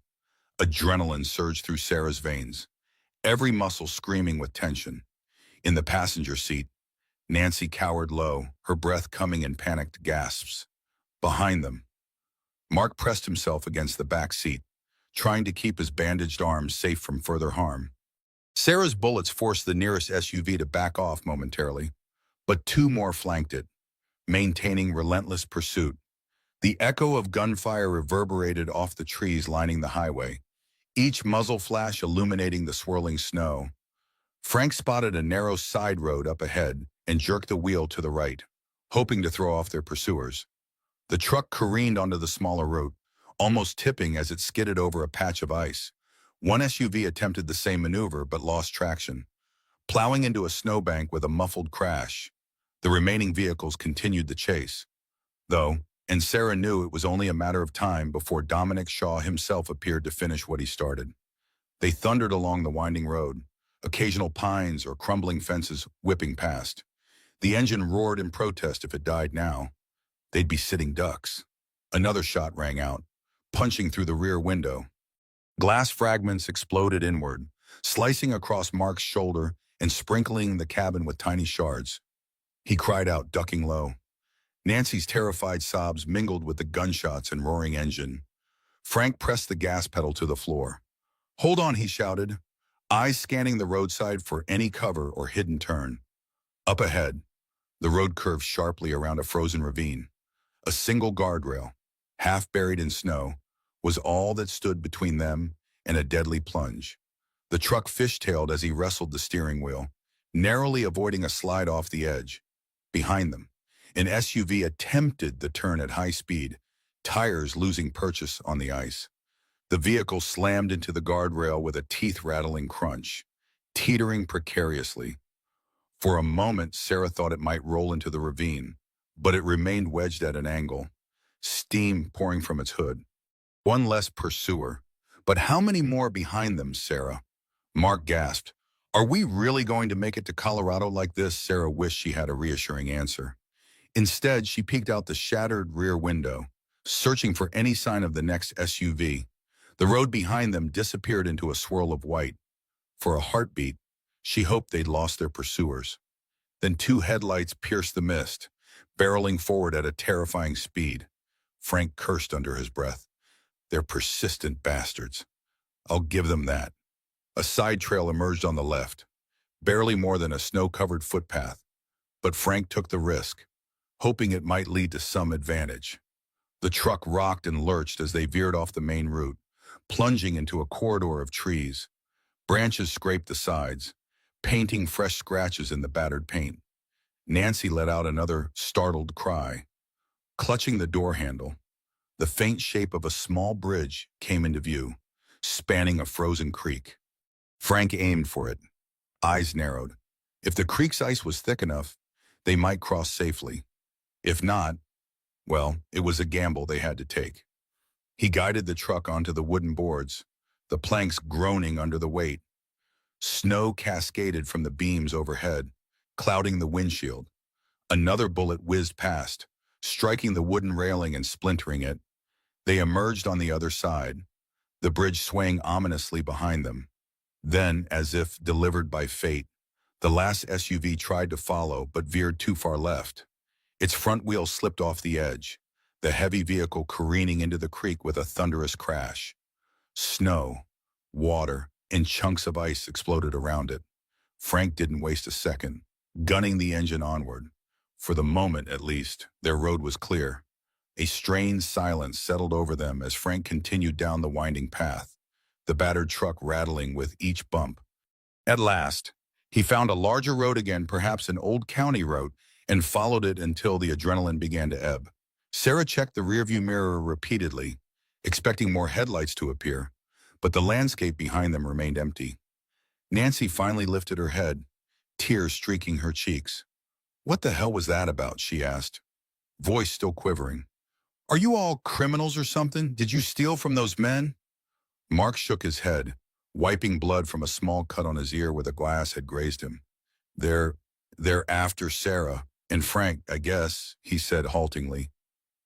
Adrenaline surged through Sarah's veins, every muscle screaming with tension. In the passenger seat, Nancy cowered low, her breath coming in panicked gasps. Behind them, Mark pressed himself against the back seat, trying to keep his bandaged arms safe from further harm. Sarah's bullets forced the nearest SUV to back off momentarily, but two more flanked it, maintaining relentless pursuit. The echo of gunfire reverberated off the trees lining the highway, each muzzle flash illuminating the swirling snow. Frank spotted a narrow side road up ahead and jerked the wheel to the right, hoping to throw off their pursuers. The truck careened onto the smaller route, almost tipping as it skidded over a patch of ice. One SUV attempted the same maneuver but lost traction, plowing into a snowbank with a muffled crash. The remaining vehicles continued the chase, though, and Sarah knew it was only a matter of time before Dominic Shaw himself appeared to finish what he started. They thundered along the winding road, occasional pines or crumbling fences whipping past. The engine roared in protest. If it died now, they'd be sitting ducks. Another shot rang out, punching through the rear window. Glass fragments exploded inward, slicing across Mark's shoulder and sprinkling the cabin with tiny shards. He cried out, ducking low. Nancy's terrified sobs mingled with the gunshots and roaring engine. Frank pressed the gas pedal to the floor. "Hold on," he shouted, eyes scanning the roadside for any cover or hidden turn. Up ahead, the road curved sharply around a frozen ravine. A single guardrail, half buried in snow, was all that stood between them and a deadly plunge. The truck fishtailed as he wrestled the steering wheel, narrowly avoiding a slide off the edge. Behind them, an SUV attempted the turn at high speed, tires losing purchase on the ice. The vehicle slammed into the guardrail with a teeth-rattling crunch, teetering precariously. For a moment, Sarah thought it might roll into the ravine, but it remained wedged at an angle, steam pouring from its hood. One less pursuer. But how many more behind them, Sarah? Mark gasped. "Are we really going to make it to Colorado like this?" Sarah wished she had a reassuring answer. Instead, she peeked out the shattered rear window, searching for any sign of the next SUV. The road behind them disappeared into a swirl of white. For a heartbeat, she hoped they'd lost their pursuers. Then two headlights pierced the mist, barreling forward at a terrifying speed. Frank cursed under his breath. "They're persistent bastards. I'll give them that." A side trail emerged on the left, barely more than a snow-covered footpath, but Frank took the risk, hoping it might lead to some advantage. The truck rocked and lurched as they veered off the main route, plunging into a corridor of trees. Branches scraped the sides, painting fresh scratches in the battered paint. Nancy let out another startled cry. Clutching the door handle, the faint shape of a small bridge came into view, spanning a frozen creek. Frank aimed for it, eyes narrowed. If the creek's ice was thick enough, they might cross safely. If not, well, it was a gamble they had to take. He guided the truck onto the wooden boards, the planks groaning under the weight. Snow cascaded from the beams overhead, clouding the windshield. Another bullet whizzed past, striking the wooden railing and splintering it. They emerged on the other side, the bridge swaying ominously behind them. Then, as if delivered by fate, the last SUV tried to follow but veered too far left. Its front wheel slipped off the edge, the heavy vehicle careening into the creek with a thunderous crash. Snow, water, and chunks of ice exploded around it. Frank didn't waste a second, gunning the engine onward. For the moment, at least, their road was clear. A strained silence settled over them as Frank continued down the winding path, the battered truck rattling with each bump. At last, he found a larger road again, perhaps an old county road, and followed it until the adrenaline began to ebb. Sarah checked the rearview mirror repeatedly, expecting more headlights to appear, but the landscape behind them remained empty. Nancy finally lifted her head, tears streaking her cheeks. "What the hell was that about?" she asked, voice still quivering. "Are you all criminals or something? Did you steal from those men?" Mark shook his head, wiping blood from a small cut on his ear where the glass had grazed him. They're after Sarah and Frank, I guess," he said haltingly.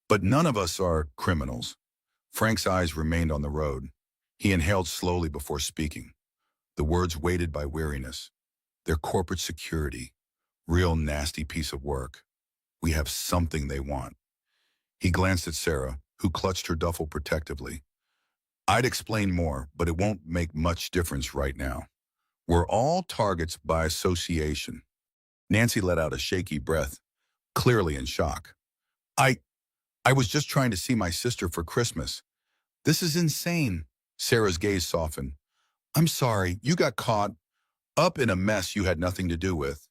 "But none of us are criminals." Frank's eyes remained on the road. He inhaled slowly before speaking. The words weighted by weariness. "They're corporate security. Real nasty piece of work. We have something they want." He glanced at Sarah, who clutched her duffel protectively. "I'd explain more, but it won't make much difference right now. We're all targets by association." Nancy let out a shaky breath, clearly in shock. I was just trying to see my sister for Christmas. This is insane." Sarah's gaze softened. "I'm sorry, you got caught up in a mess you had nothing to do with."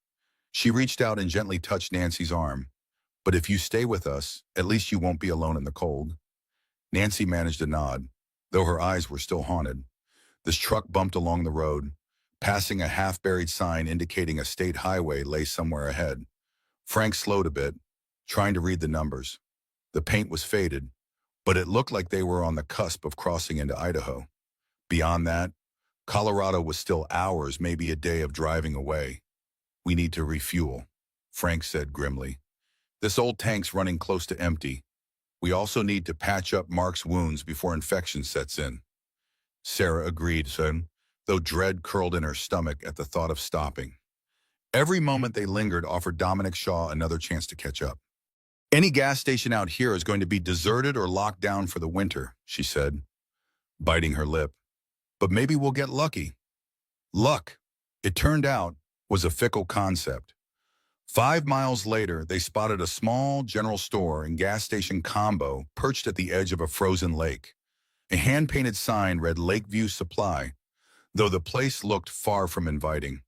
She reached out and gently touched Nancy's arm. "But if you stay with us, at least you won't be alone in the cold." Nancy managed a nod, though her eyes were still haunted. This truck bumped along the road, passing a half-buried sign indicating a state highway lay somewhere ahead. Frank slowed a bit, trying to read the numbers. The paint was faded, but it looked like they were on the cusp of crossing into Idaho. Beyond that, Colorado was still hours, maybe a day of driving away. "We need to refuel," Frank said grimly. "This old tank's running close to empty. We also need to patch up Mark's wounds before infection sets in." Sarah agreed, though dread curled in her stomach at the thought of stopping. Every moment they lingered offered Dominic Shaw another chance to catch up. "Any gas station out here is going to be deserted or locked down for the winter," she said, biting her lip. "But maybe we'll get lucky." Luck, it turned out, was a fickle concept. 5 miles later, they spotted a small general store and gas station combo perched at the edge of a frozen lake. A hand-painted sign read Lakeview Supply, though the place looked far from inviting.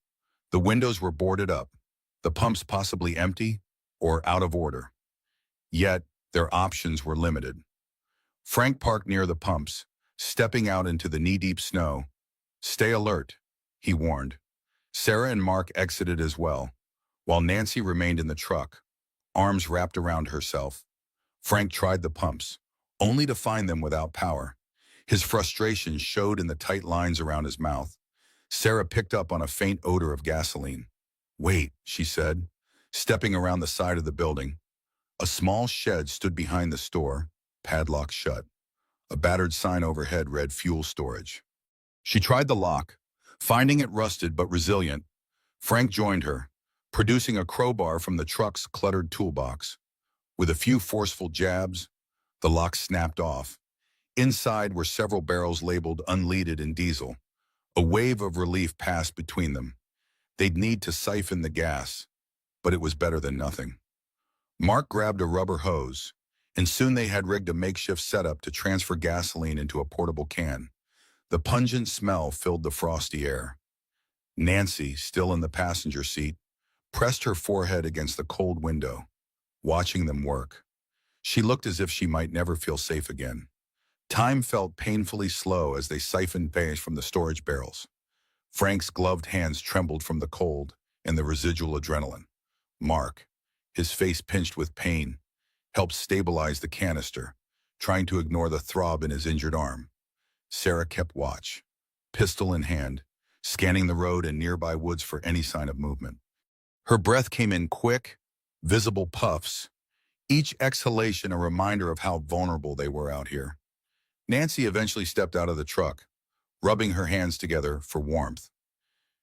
The windows were boarded up, the pumps possibly empty or out of order. Yet, their options were limited. Frank parked near the pumps, stepping out into the knee-deep snow. "Stay alert," he warned. Sarah and Mark exited as well, while Nancy remained in the truck, arms wrapped around herself. Frank tried the pumps, only to find them without power. His frustration showed in the tight lines around his mouth. Sarah picked up on a faint odor of gasoline. "Wait," she said, stepping around the side of the building. A small shed stood behind the store, padlocked shut. A battered sign overhead read fuel storage. She tried the lock, finding it rusted but resilient. Frank joined her, producing a crowbar from the truck's cluttered toolbox. With a few forceful jabs, the lock snapped off. Inside were several barrels labeled unleaded and diesel. A wave of relief passed between them. They'd need to siphon the gas, but it was better than nothing. Mark grabbed a rubber hose, and soon they had rigged a makeshift setup to transfer gasoline into a portable can. The pungent smell filled the frosty air. Nancy, still in the passenger seat, pressed her forehead against the cold window, watching them work. She looked as if she might never feel safe again. Time felt painfully slow as they siphoned base from the storage barrels. Frank's gloved hands trembled from the cold and the residual adrenaline. Mark, his face pinched with pain, helped stabilize the canister, trying to ignore the throb in his injured arm. Sarah kept watch, pistol in hand, scanning the road and nearby woods for any sign of movement. Her breath came in quick, visible puffs, each exhalation a reminder of how vulnerable they were out here. Nancy eventually stepped out of the truck, rubbing her hands together for warmth.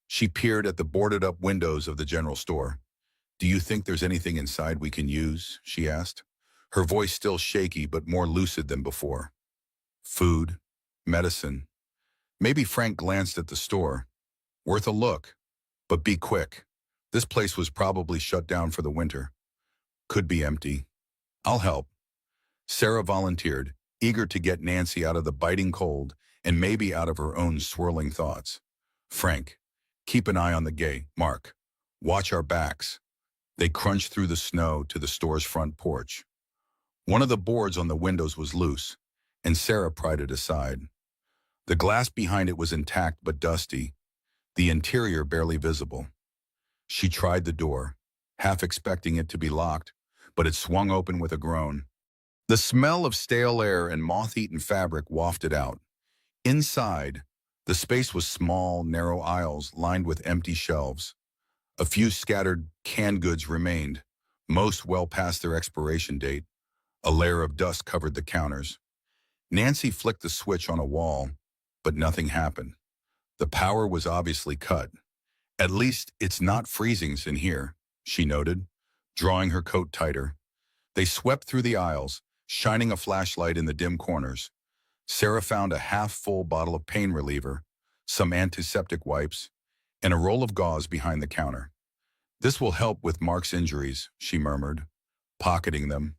She peered at the boarded-up windows of the general store. "Do you think there's anything inside we can use?" she asked, her voice still shaky but more lucid than before. "Food, medicine." Maybe Frank glanced at the store. "Worth a look. But be quick. This place was probably shut down for the winter. Could be empty." "I'll help." Sarah volunteered, eager to get Nancy out of the biting cold and maybe out of her own swirling thoughts. "Frank, keep an eye on the gate. Mark, watch our backs." They crunched through the snow to the store's front porch. One of the boards on the windows was loose, and Sarah pried it aside. The glass behind it was intact but dusty, the interior barely visible. She tried the door, half expecting it to be locked, but it swung open with a groan. The smell of stale air and moth-eaten fabric wafted out. Inside, the space was small, narrow aisles lined with empty shelves. A few scattered canned goods remained, most well past their expiration date. A layer of dust covered the counters. Nancy flicked the switch on a wall, but nothing happened. The power was obviously cut. "At least it's not freezing in here," she noted, drawing her coat tighter. They swept through the aisles, shining a flashlight in the dim corners. Sarah found a half-full bottle of pain reliever, some antiseptic wipes, and a roll of gauze behind the counter. "This will help with Mark's injuries," she murmured, pocketing them.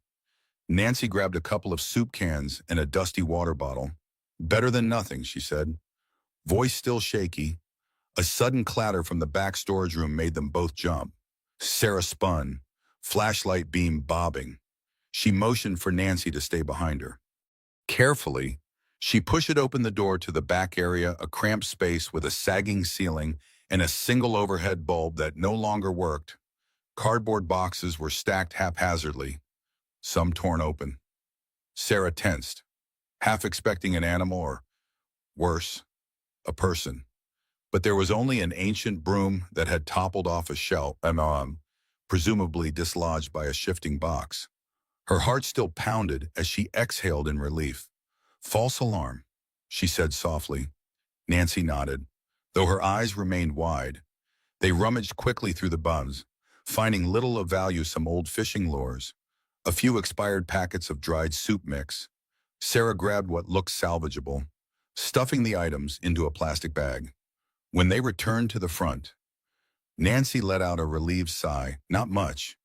Nancy grabbed a couple of soup cans and a dusty water bottle. "Better than nothing," she said. Voice still shaky, a sudden clatter from the back storage room made them both jump. Sarah spun, flashlight beam bobbing. She motioned for Nancy to stay behind her. Carefully, she pushed open the door to the back area, a cramped space with a sagging ceiling and a single overhead bulb that no longer worked. Cardboard boxes were stacked haphazardly, some torn open. Sarah tensed, half expecting an animal or, worse, a person. But there was only an ancient broom that had toppled off a shelf, presumably dislodged by a shifting box. Her heart still pounded as she exhaled in relief. "False alarm," she said softly. Nancy nodded, though her eyes remained wide. They rummaged quickly through the bums, finding little of value, some old fishing lures, a few expired packets of dried soup mix. Sarah grabbed what looked salvageable, stuffing the items into a plastic bag. When they returned to the front, Nancy let out a relieved sigh. "Not much,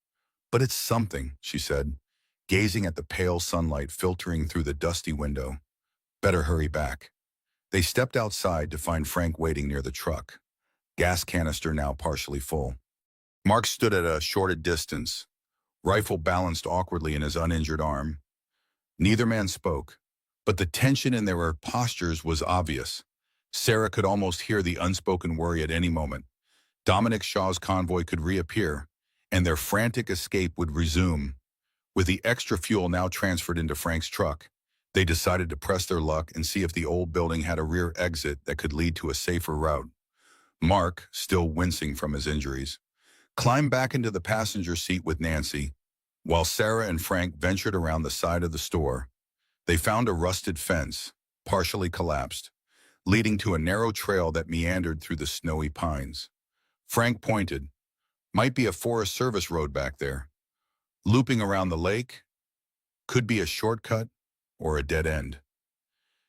but it's something," she said, gazing at the pale sunlight filtering through the dusty window. "Better hurry back." They stepped outside to find Frank waiting near the truck, gas canister now partially full. Mark stood at a shorted distance, rifle balanced awkwardly in his uninjured arm. Neither man spoke, but the tension in their postures was obvious. Sarah could almost hear the unspoken worry at any moment. Dominic Shaw's convoy could reappear, and their frantic escape would resume. With the extra fuel now transferred into Frank's truck, they decided to press their luck and see if the old building had a rear exit that could lead to a safer route. Mark, still wincing from his injuries, climbed back into the passenger seat with Nancy, while Sarah and Frank ventured around the side of the store. They found a rusted fence, partially collapsed, leading to a narrow trail that meandered through the snowy pines. Frank pointed. "Might be a Forest Service road back there. Looping around the lake? Could be a shortcut or a dead end."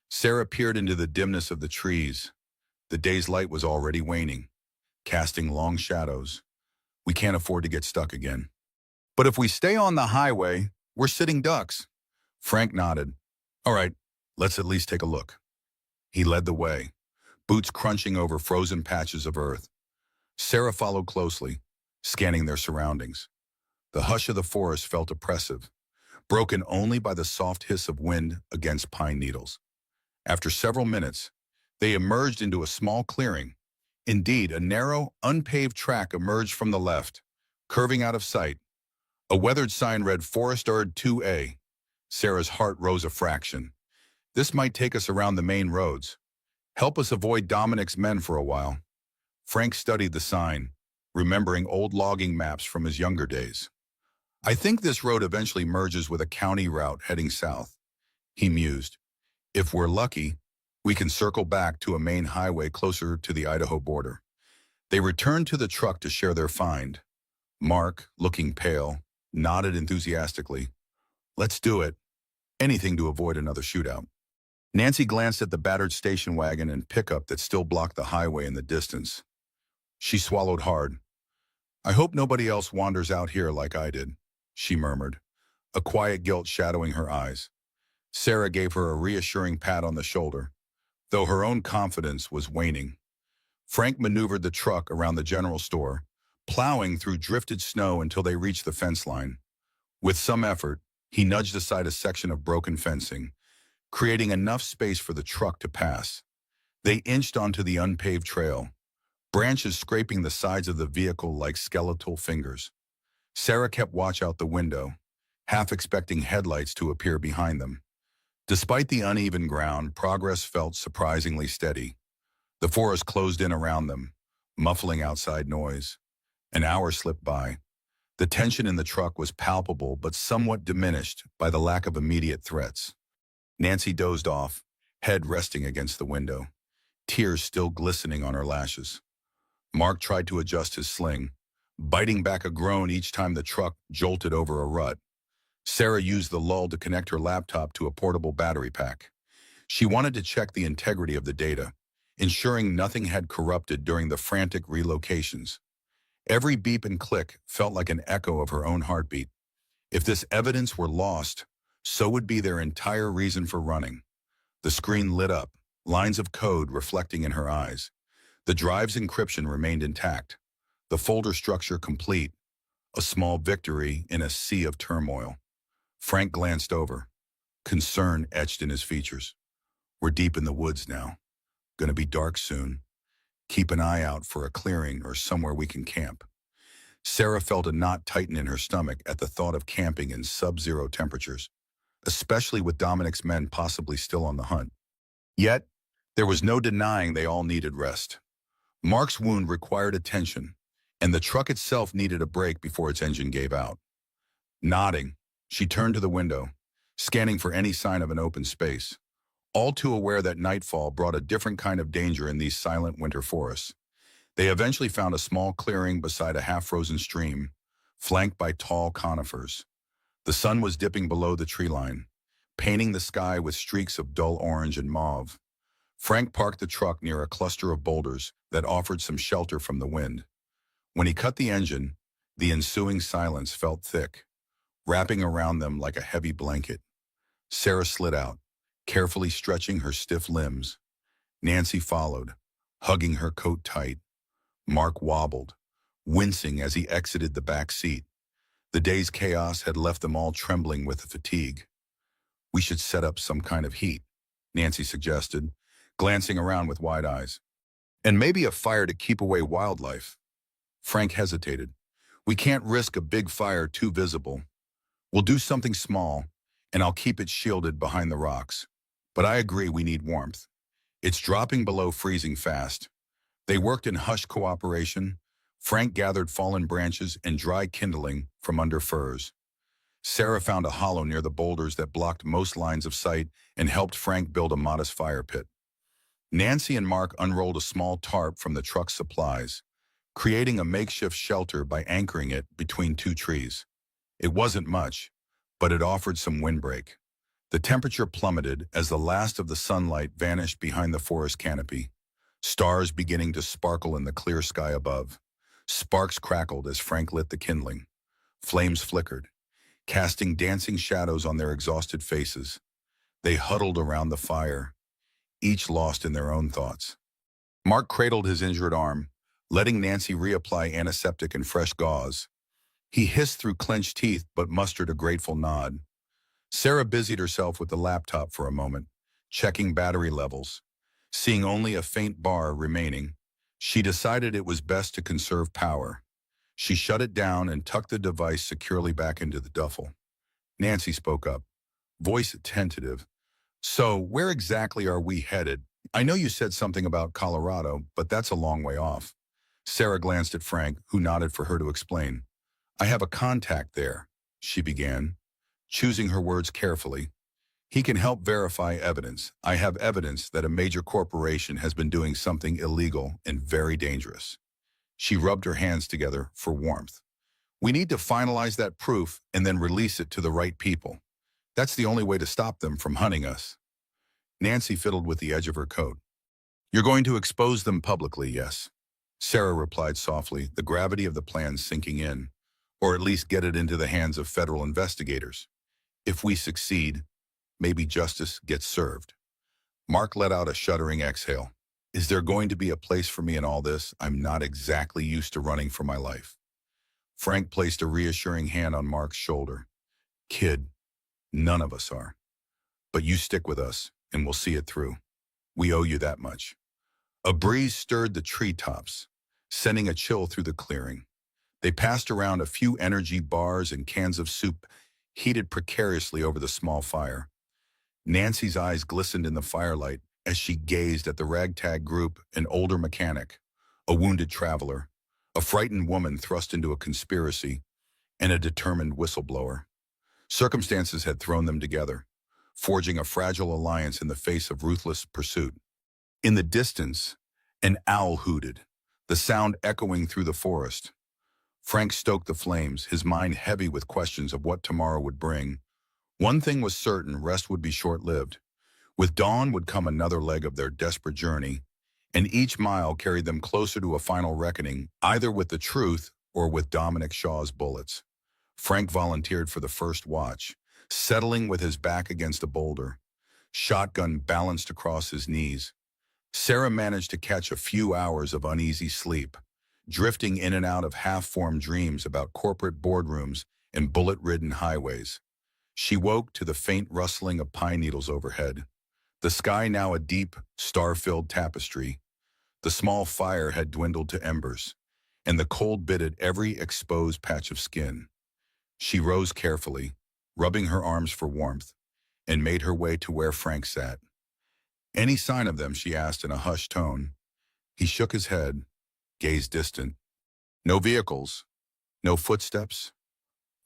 Sarah peered into the dimness of the trees. The day's light was already waning, casting long shadows. "We can't afford to get stuck again." "But if we stay on the highway, we're sitting ducks." Frank nodded. "All right, let's at least take a look." He led the way, boots crunching over frozen patches of earth. Sarah followed closely, scanning their surroundings. The hush of the forest felt oppressive, broken only by the soft hiss of wind against pine needles. After several minutes, they emerged into a small clearing. Indeed, a narrow, unpaved track emerged from the left, curving out of sight. A weathered sign read Forest Erd 2A. Sarah's heart rose a fraction. This might take us around the main roads. Help us avoid Dominic's men for a while. Frank studied the sign, remembering old logging maps from his younger days. I think this road eventually merges with a county route heading south, he mused. If we're lucky, we can circle back to a main highway closer to the Idaho border. They returned to the truck to share their find. Mark, looking pale, nodded enthusiastically. Let's do it. Anything to avoid another shootout. Nancy glanced at the battered station wagon and pickup that still blocked the highway in the distance. She swallowed hard. I hope nobody else wanders out here like I did, she murmured, a quiet guilt shadowing her eyes. Sarah gave her a reassuring pat on the shoulder, though her own confidence was waning. Frank maneuvered the truck around the general store, plowing through drifted snow until they reached the fence line. With some effort, he nudged aside a section of broken fencing, creating enough space for the truck to pass. They inched onto the unpaved trail, branches scraping the sides of the vehicle like skeletal fingers. Sarah kept watch out the window, half expecting headlights to appear behind them. Despite the uneven ground, progress felt surprisingly steady. The forest closed in around them, muffling outside noise. An hour slipped by. The tension in the truck was palpable but somewhat diminished by the lack of immediate threats. Nancy dozed off, head resting against the window, tears still glistening on her lashes. Mark tried to adjust his sling, biting back a groan each time the truck jolted over a rut. Sarah used the lull to connect her laptop to a portable battery pack. She wanted to check the integrity of the data, ensuring nothing had corrupted during the frantic relocations. Every beep and click felt like an echo of her own heartbeat. If this evidence were lost, so would be their entire reason for running. The screen lit up, lines of code reflecting in her eyes. The drive's encryption remained intact, the folder structure complete, a small victory in a sea of turmoil. Frank glanced over, concern etched in his features. We're deep in the woods now. Gonna be dark soon. Keep an eye out for a clearing or somewhere we can camp. Sarah felt a knot tighten in her stomach at the thought of camping in sub-zero temperatures, especially with Dominic's men possibly still on the hunt. Yet, there was no denying they all needed rest. Mark's wound required attention, and the truck itself needed a break before its engine gave out. Nodding, she turned to the window, scanning for any sign of an open space, all too aware that nightfall brought a different kind of danger in these silent winter forests. They eventually found a small clearing beside a half-frozen stream, flanked by tall conifers. The sun was dipping below the tree line, painting the sky with streaks of dull orange and mauve. Frank parked the truck near a cluster of boulders that offered some shelter from the wind. When he cut the engine, the ensuing silence felt thick, wrapping around them like a heavy blanket. Sarah slid out, carefully stretching her stiff limbs. Nancy followed, hugging her coat tight. Mark wobbled, wincing as he exited the back seat. The day's chaos had left them all trembling with fatigue. We should set up some kind of heat, Nancy suggested, glancing around with wide eyes. And maybe a fire to keep away wildlife. Frank hesitated. We can't risk a big fire too visible. We'll do something small, and I'll keep it shielded behind the rocks. But I agree we need warmth. It's dropping below freezing fast. They worked in hushed cooperation. Frank gathered fallen branches and dry kindling from under firs. Sarah found a hollow near the boulders that blocked most lines of sight and helped Frank build a modest fire pit. Nancy and Mark unrolled a small tarp from the truck's supplies, creating a makeshift shelter by anchoring it between two trees. It wasn't much, but it offered some windbreak. The temperature plummeted as the last of the sunlight vanished behind the forest canopy, stars beginning to sparkle in the clear sky above. Sparks crackled as Frank lit the kindling. Flames flickered, casting dancing shadows on their exhausted faces. They huddled around the fire, each lost in their own thoughts. Mark cradled his injured arm, letting Nancy reapply antiseptic and fresh gauze. He hissed through clenched teeth but mustered a grateful nod. Sarah busied herself with the laptop for a moment, checking battery levels. Seeing only a faint bar remaining, she decided it was best to conserve power. She shut it down and tucked the device securely back into the duffel. Nancy spoke up, voice tentative. So, where exactly are we headed? I know you said something about Colorado, but that's a long way off. Sarah glanced at Frank, who nodded for her to explain. I have a contact there, she began, choosing her words carefully. He can help verify evidence. I have evidence that a major corporation has been doing something illegal and very dangerous. She rubbed her hands together for warmth. We need to finalize that proof and then release it to the right people. That's the only way to stop them from hunting us. Nancy fiddled with the edge of her coat. You're going to expose them publicly, yes? Sarah replied softly, the gravity of the plan sinking in, or at least get it into the hands of federal investigators. If we succeed, maybe justice gets served. Mark let out a shuddering exhale. Is there going to be a place for me in all this? I'm not exactly used to running for my life. Frank placed a reassuring hand on Mark's shoulder. Kid, none of us are. But you stick with us, and we'll see it through. We owe you that much. A breeze stirred the treetops, sending a chill through the clearing. They passed around a few energy bars and cans of soup, heated precariously over the small fire. Nancy's eyes glistened in the firelight as she gazed at the ragtag group, an older mechanic, a wounded traveler, a frightened woman thrust into a conspiracy, and a determined whistleblower. Circumstances had thrown them together, forging a fragile alliance in the face of ruthless pursuit. In the distance, an owl hooted, the sound echoing through the forest. Frank stoked the flames, his mind heavy with questions of what tomorrow would bring. One thing was certain, rest would be short-lived. With dawn would come another leg of their desperate journey, and each mile carried them closer to a final reckoning, either with the truth or with Dominic Shaw's bullets. Frank volunteered for the first watch, settling with his back against a boulder, shotgun balanced across his knees. Sarah managed to catch a few hours of uneasy sleep, drifting in and out of half-formed dreams about corporate boardrooms and bullet-ridden highways. She woke to the faint rustling of pine needles overhead, the sky now a deep, star-filled tapestry. The small fire had dwindled to embers, and the cold bit at every exposed patch of skin. She rose carefully, rubbing her arms for warmth, and made her way to where Frank sat. Any sign of them, she asked in a hushed tone. He shook his head, gazed distant. No vehicles, no footsteps,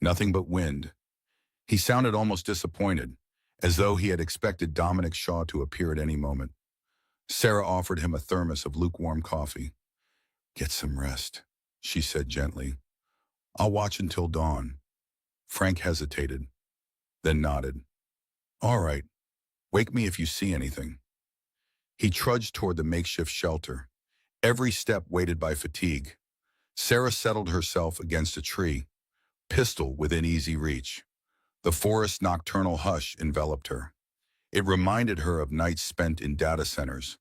nothing but wind. He sounded almost disappointed, as though he had expected Dominic Shaw to appear at any moment. Sarah offered him a thermos of lukewarm coffee. Get some rest, she said gently. I'll watch until dawn. Frank hesitated, then nodded. All right, wake me if you see anything. He trudged toward the makeshift shelter, every step weighted by fatigue. Sarah settled herself against a tree, pistol within easy reach. The forest's nocturnal hush enveloped her. It reminded her of nights spent in data centers,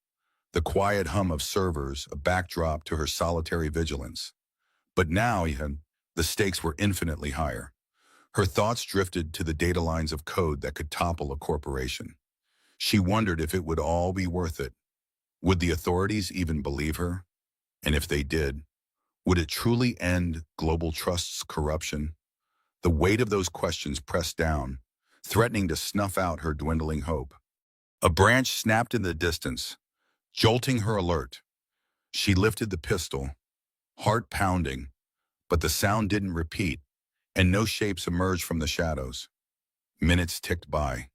the quiet hum of servers, a backdrop to her solitary vigilance. But now, even, the stakes were infinitely higher. Her thoughts drifted to the data lines of code that could topple a corporation. She wondered if it would all be worth it. Would the authorities even believe her? And if they did, would it truly end global trust's corruption? The weight of those questions pressed down, threatening to snuff out her dwindling hope. A branch snapped in the distance, jolting her alert. She lifted the pistol, heart pounding, but the sound didn't repeat, and no shapes emerged from the shadows. Minutes ticked by,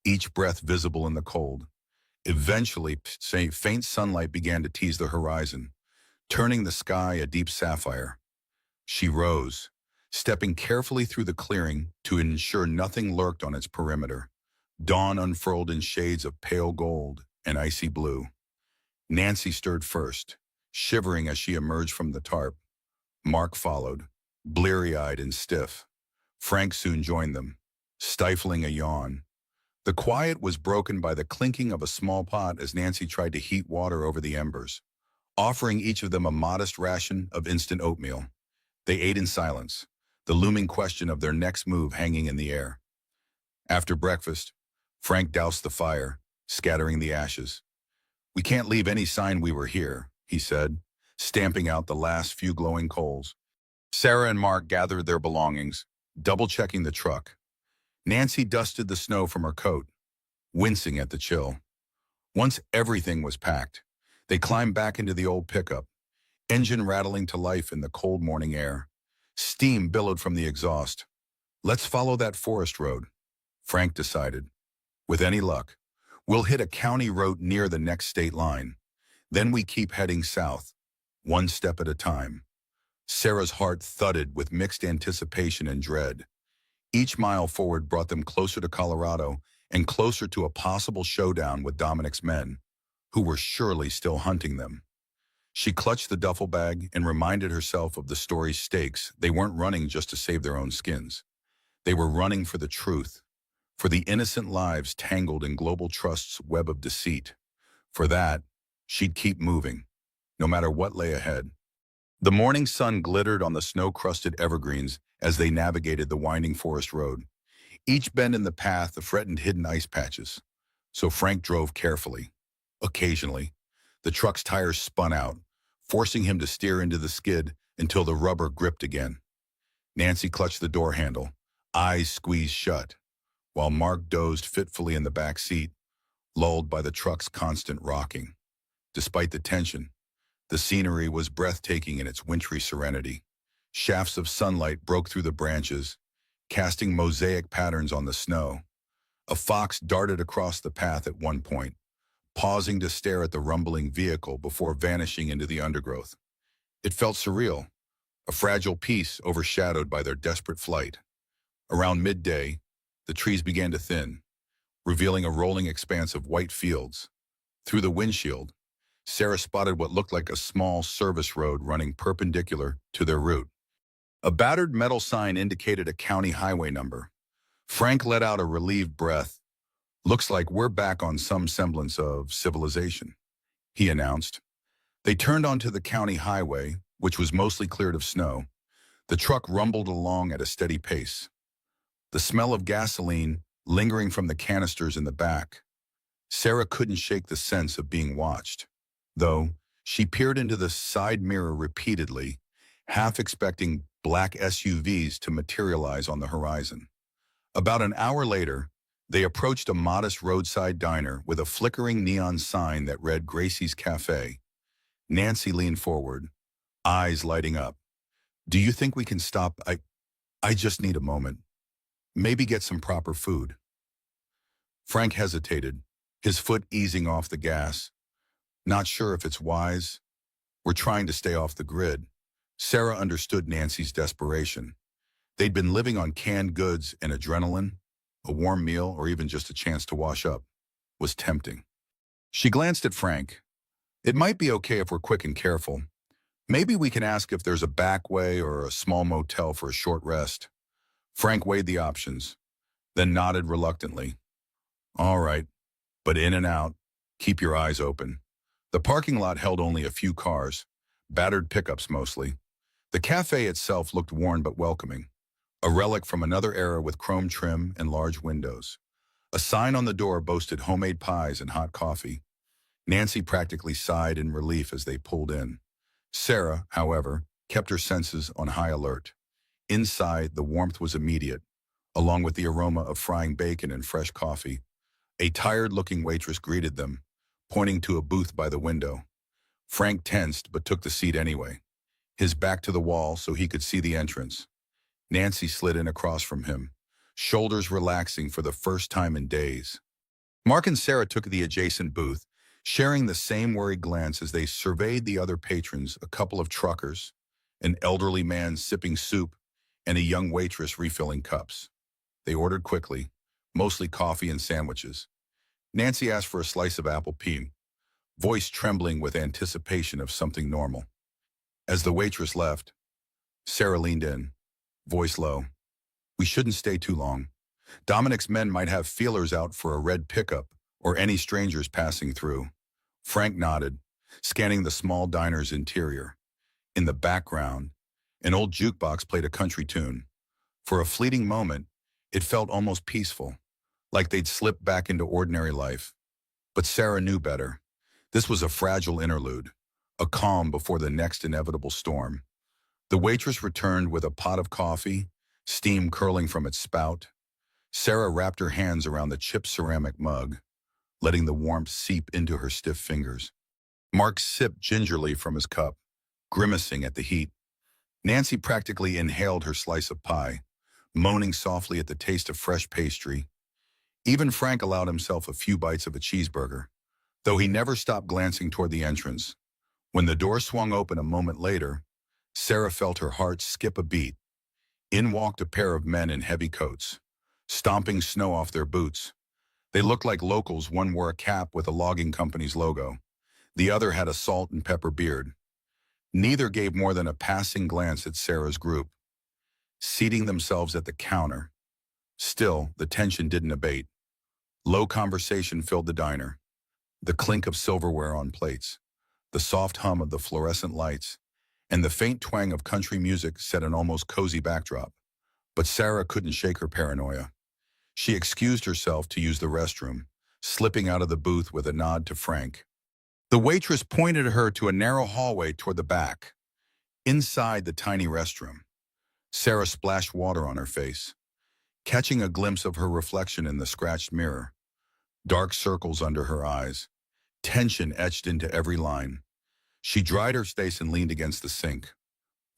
each breath visible in the cold. Eventually, faint sunlight began to tease the horizon, turning the sky a deep sapphire. She rose, stepping carefully through the clearing to ensure nothing lurked on its perimeter. Dawn unfurled in shades of pale gold and icy blue. Nancy stirred first, shivering as she emerged from the tarp. Mark followed, bleary-eyed and stiff. Frank soon joined them, stifling a yawn. The quiet was broken by the clinking of a small pot as Nancy tried to heat water over the embers, offering each of them a modest ration of instant oatmeal. They ate in silence, the looming question of their next move hanging in the air. After breakfast, Frank doused the fire, scattering the ashes. We can't leave any sign we were here, he said, stamping out the last few glowing coals. Sarah and Mark gathered their belongings, double-checking the truck. Nancy dusted the snow from her coat, wincing at the chill. Once everything was packed, they climbed back into the old pickup, engine rattling to life in the cold morning air. Steam billowed from the exhaust. Let's follow that forest road, Frank decided. With any luck, we'll hit a county road near the next state line. Then we keep heading south, one step at a time. Sarah's heart thudded with mixed anticipation and dread. Each mile forward brought them closer to Colorado and closer to a possible showdown with Dominic's men, who were surely still hunting them. She clutched the duffel bag and reminded herself of the story's stakes. They weren't running just to save their own skins. They were running for the truth, for the innocent lives tangled in Global Trust's web of deceit. For that, she'd keep moving, no matter what lay ahead. The morning sun glittered on the snow-crusted evergreens as they navigated the winding forest road. Each bend in the path threatened hidden ice patches, so Frank drove carefully. Occasionally, the truck's tires spun out, forcing him to steer into the skid until the rubber gripped again. Nancy clutched the door handle, eyes squeezed shut, while Mark dozed fitfully in the back seat, lulled by the truck's constant rocking. Despite the tension, the scenery was breathtaking in its wintry serenity. Shafts of sunlight broke through the branches, casting mosaic patterns on the snow. A fox darted across the path at one point, pausing to stare at the rumbling vehicle before vanishing into the undergrowth. It felt surreal, a fragile piece overshadowed by their desperate flight. Around midday, the trees began to thin, revealing a rolling expanse of white fields. Through the windshield, Sarah spotted what looked like a small service road running perpendicular to their route. A battered metal sign indicated a county highway number. Frank let out a relieved breath. "Looks like we're back on some semblance of civilization," he announced. They turned onto the county highway, which was mostly cleared of snow. The truck rumbled along at a steady pace, the smell of gasoline lingering from the canisters in the back. Sarah couldn't shake the sense of being watched, though she peered into the side mirror repeatedly, half expecting black SUVs to materialize on the horizon. About an hour later, they approached a modest roadside diner with a flickering neon sign that read Gracie's Cafe. Nancy leaned forward, eyes lighting up. "Do you think we can stop? I just need a moment. Maybe get some proper food." Frank hesitated, his foot easing off the gas. "Not sure if it's wise. We're trying to stay off the grid." Sarah understood Nancy's desperation. They'd been living on canned goods and adrenaline. A warm meal, or even just a chance to wash up, was tempting. She glanced at Frank. "It might be okay if we're quick and careful. Maybe we can ask if there's a back way or a small motel for a short rest." Frank weighed the options, then nodded reluctantly. "All right, but in and out. Keep your eyes open." The parking lot held only a few cars, battered pickups mostly. The cafe itself looked worn but welcoming, a relic from another era with chrome trim and large windows. A sign on the door boasted homemade pies and hot coffee. Nancy practically sighed in relief as they pulled in. Sarah, however, kept her senses on high alert. Inside, the warmth was immediate, along with the aroma of frying bacon and fresh coffee. A tired-looking waitress greeted them, pointing to a booth by the window. Frank tensed but took the seat anyway, his back to the wall so he could see the entrance. Nancy slid in across from him, shoulders relaxing for the first time in days. Mark and Sarah took the adjacent booth, sharing the same worried glance as they surveyed the other patrons, a couple of truckers, an elderly man sipping soup, and a young waitress refilling cups. They ordered quickly, mostly coffee and sandwiches. Nancy asked for a slice of apple pie, voice trembling with anticipation of something normal. As the waitress left, Sarah leaned in, voice low. "We shouldn't stay too long. Dominic's men might have feelers out for a red pickup or any strangers passing through." Frank nodded, scanning the small diner's interior. In the background, an old jukebox played a country tune. For a fleeting moment, it felt almost peaceful, like they'd slipped back into ordinary life. But Sarah knew better. This was a fragile interlude, a calm before the next inevitable storm. The waitress returned with a pot of coffee, steam curling from its spout. Sarah wrapped her hands around the chipped ceramic mug, letting the warmth seep into her stiff fingers. Mark sipped gingerly from his cup, grimacing at the heat. Nancy practically inhaled her slice of pie, moaning softly at the taste of fresh pastry. Even Frank allowed himself a few bites of a cheeseburger, though he never stopped glancing toward the entrance. When the door swung open a moment later, Sarah felt her heart skip a beat. In walked a pair of men in heavy coats, stomping snow off their boots. They looked like locals. One wore a cap with a logging company's logo. The other had a salt and pepper beard. Neither gave more than a passing glance at Sarah's group, seating themselves at the counter. Still, the tension didn't abate. Low conversation filled the diner. The clink of silverware on plates, the soft hum of the fluorescent lights, and the faint twang of country music set an almost cozy backdrop. But Sarah couldn't shake her paranoia. She excused herself to use the restroom, slipping out of the booth with a nod to Frank. The waitress pointed her to a narrow hallway toward the back. Inside the tiny restroom, Sarah splashed water on her face, catching a glimpse of her reflection in the scratched mirror. Dark circles under her eyes, tension etched into every line. She dried her face and leaned against the sink,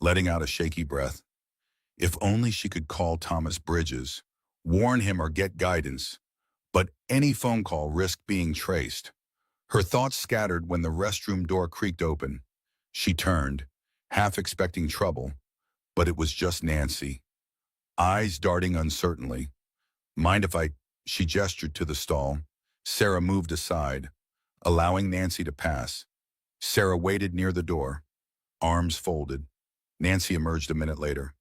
letting out a shaky breath. If only she could call Thomas Bridges, warn him or get guidance, but any phone call risked being traced. Her thoughts scattered when the restroom door creaked open. She turned, half expecting trouble, but it was just Nancy, eyes darting uncertainly. Mind if I... She gestured to the stall. Sarah moved aside, allowing Nancy to pass. Sarah waited near the door, arms folded. Nancy emerged a minute later,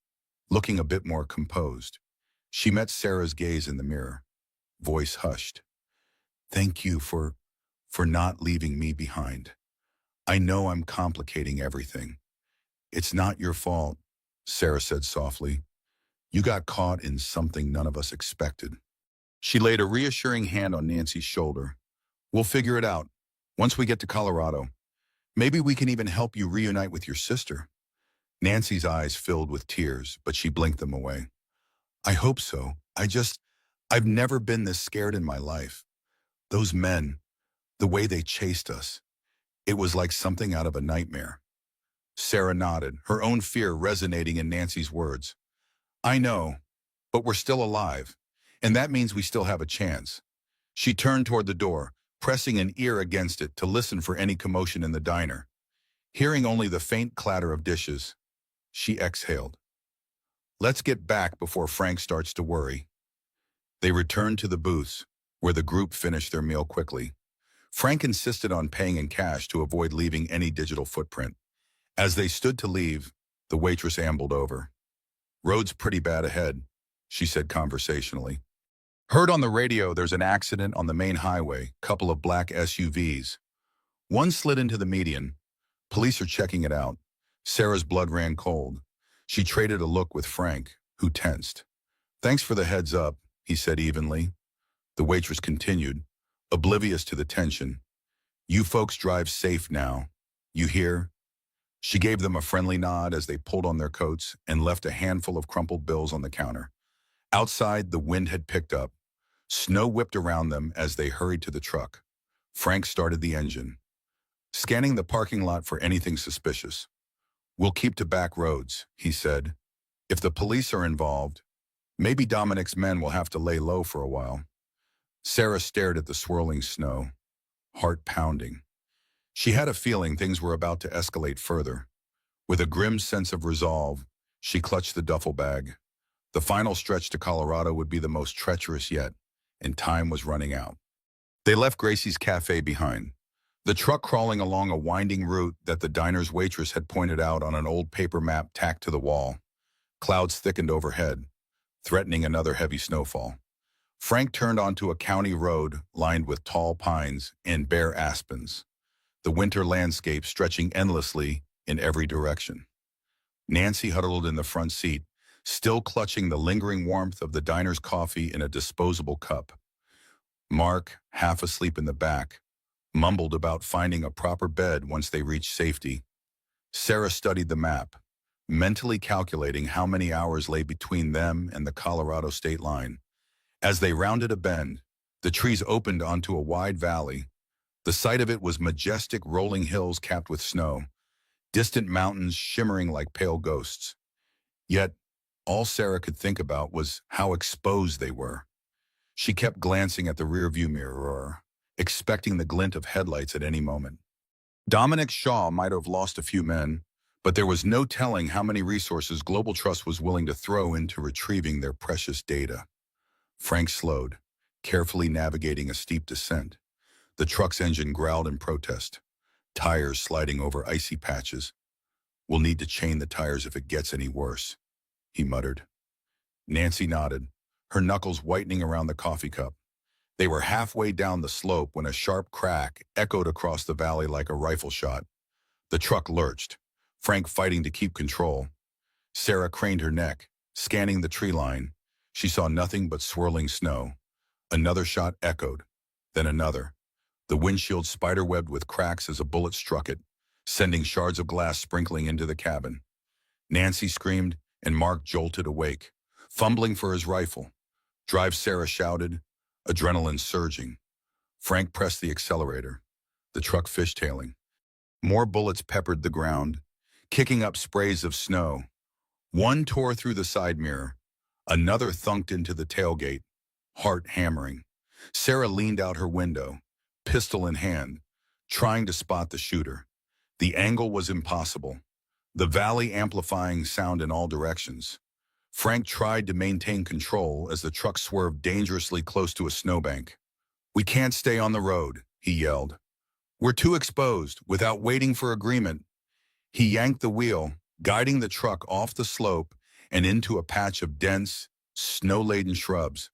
looking a bit more composed. She met Sarah's gaze in the mirror, voice hushed. Thank you for not leaving me behind. I know I'm complicating everything. It's not your fault, Sarah said softly. You got caught in something none of us expected. She laid a reassuring hand on Nancy's shoulder. We'll figure it out. Once we get to Colorado, maybe we can even help you reunite with your sister. Nancy's eyes filled with tears, but she blinked them away. I hope so. I've never been this scared in my life. Those men, the way they chased us, it was like something out of a nightmare. Sarah nodded, her own fear resonating in Nancy's words. I know, but we're still alive, and that means we still have a chance. She turned toward the door, pressing an ear against it to listen for any commotion in the diner. Hearing only the faint clatter of dishes, she exhaled. Let's get back before Frank starts to worry. They returned to the booths, where the group finished their meal quickly. Frank insisted on paying in cash to avoid leaving any digital footprint. As they stood to leave, the waitress ambled over. Road's pretty bad ahead, she said conversationally. Heard on the radio there's an accident on the main highway, couple of black SUVs. One slid into the median. Police are checking it out. Sarah's blood ran cold. She traded a look with Frank, who tensed. Thanks for the heads up, he said evenly. The waitress continued, oblivious to the tension. You folks drive safe now. You hear? She gave them a friendly nod as they pulled on their coats and left a handful of crumpled bills on the counter. Outside, the wind had picked up. Snow whipped around them as they hurried to the truck. Frank started the engine, scanning the parking lot for anything suspicious. We'll keep to back roads, he said. If the police are involved, maybe Dominic's men will have to lay low for a while. Sarah stared at the swirling snow, heart pounding. She had a feeling things were about to escalate further. With a grim sense of resolve, she clutched the duffel bag. The final stretch to Colorado would be the most treacherous yet, and time was running out. They left Gracie's Cafe behind, the truck crawling along a winding route that the diner's waitress had pointed out on an old paper map tacked to the wall. Clouds thickened overhead, threatening another heavy snowfall. Frank turned onto a county road lined with tall pines and bare aspens, the winter landscape stretching endlessly in every direction. Nancy huddled in the front seat, still clutching the lingering warmth of the diner's coffee in a disposable cup. Mark, half asleep in the back, mumbled about finding a proper bed once they reached safety. Sarah studied the map, mentally calculating how many hours lay between them and the Colorado state line. As they rounded a bend, the trees opened onto a wide valley. The sight of it was majestic rolling hills capped with snow, distant mountains shimmering like pale ghosts. Yet, All Sarah could think about was how exposed they were. She kept glancing at the rearview mirror, expecting the glint of headlights at any moment. Dominic Shaw might have lost a few men, but there was no telling how many resources Global Trust was willing to throw into retrieving their precious data. Frank slowed, carefully navigating a steep descent. The truck's engine growled in protest, tires sliding over icy patches. "We'll need to chain the tires if it gets any worse," he muttered. Nancy nodded, her knuckles whitening around the coffee cup. They were halfway down the slope when a sharp crack echoed across the valley like a rifle shot. The truck lurched, Frank fighting to keep control. Sarah craned her neck, scanning the tree line. She saw nothing but swirling snow. Another shot echoed, then another. The windshield spiderwebbed with cracks as a bullet struck it, sending shards of glass sprinkling into the cabin. Nancy screamed, and Mark jolted awake, fumbling for his rifle. "Drive," Sarah shouted, adrenaline surging. Frank pressed the accelerator, the truck fishtailing. More bullets peppered the ground, kicking up sprays of snow. One tore through the side mirror. Another thunked into the tailgate, heart hammering. Sarah leaned out her window, pistol in hand, trying to spot the shooter. The angle was impossible, the valley amplifying sound in all directions. Frank tried to maintain control as the truck swerved dangerously close to a snowbank. "We can't stay on the road," he yelled. "We're too exposed," without waiting for agreement. He yanked the wheel, guiding the truck off the slope and into a patch of dense, snow-laden shrubs.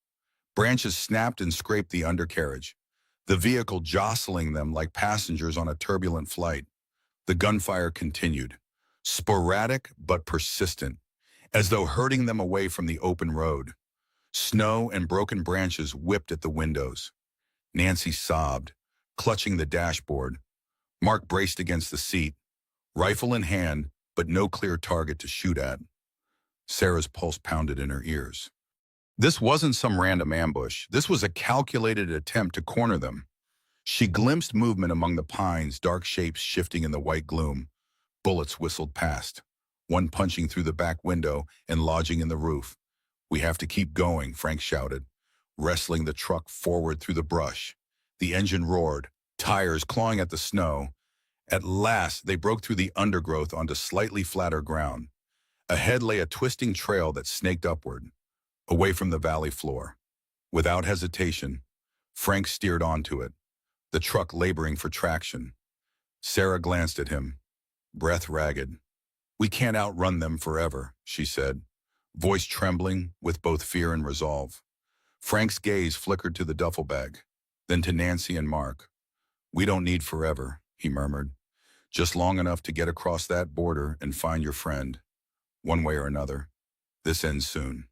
Branches snapped and scraped the undercarriage, the vehicle jostling them like passengers on a turbulent flight. The gunfire continued, sporadic but persistent, as though herding them away from the open road. Snow and broken branches whipped at the windows. Nancy sobbed, clutching the dashboard. Mark braced against the seat, rifle in hand, but no clear target to shoot at. Sarah's pulse pounded in her ears. This wasn't some random ambush. This was a calculated attempt to corner them. She glimpsed movement among the pines, dark shapes shifting in the white gloom. Bullets whistled past, one punching through the back window and lodging in the roof. "We have to keep going," Frank shouted, wrestling the truck forward through the brush. The engine roared, tires clawing at the snow. At last, they broke through the undergrowth onto slightly flatter ground. Ahead lay a twisting trail that snaked upward, away from the valley floor. Without hesitation, Frank steered onto it, the truck laboring for traction. Sarah glanced at him, breath ragged. "We can't outrun them forever," she said, voice trembling with both fear and resolve. Frank's gaze flickered to the duffel bag, then to Nancy and Mark. "We don't need forever," he murmured. "Just long enough to get across that border and find your friend. One way or another. This ends soon."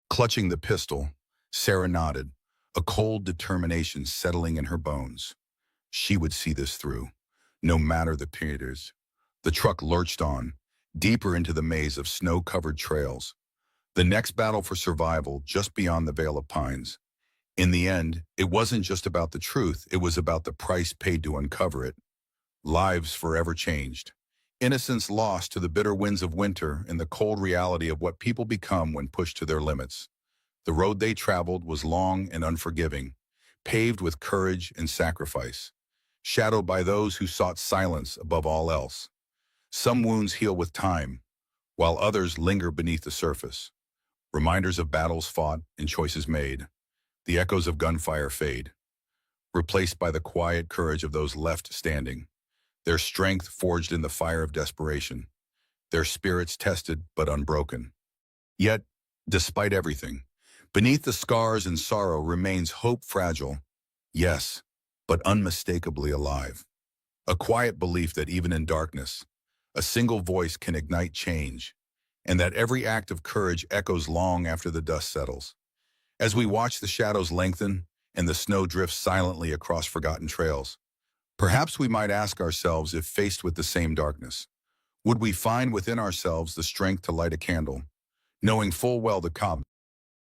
Clutching the pistol, Sarah nodded, a cold determination settling in her bones. She would see this through, no matter the periods. The truck lurched on, deeper into the maze of snow-covered trails. The next battle for survival just beyond the veil of pines. In the end, it wasn't just about the truth, it was about the price paid to uncover it. Lives forever changed. Innocence lost to the bitter winds of winter and the cold reality of what people become when pushed to their limits. The road they traveled was long and unforgiving, paved with courage and sacrifice, shadowed by those who sought silence above all else. Some wounds heal with time, while others linger beneath the surface. Reminders of battles fought and choices made. The echoes of gunfire fade, replaced by the quiet courage of those left standing. Their strength forged in the fire of desperation, their spirits tested but unbroken. Yet, despite everything, beneath the scars and sorrow remains hope, fragile, yes, but unmistakably alive. A quiet belief that even in darkness, a single voice can ignite change, and that every act of courage echoes long after the dust settles. As we watch the shadows lengthen and the snow drifts silently across forgotten trails, perhaps we might ask ourselves if faced with the same darkness, would we find within ourselves the strength to light a candle, knowing full well the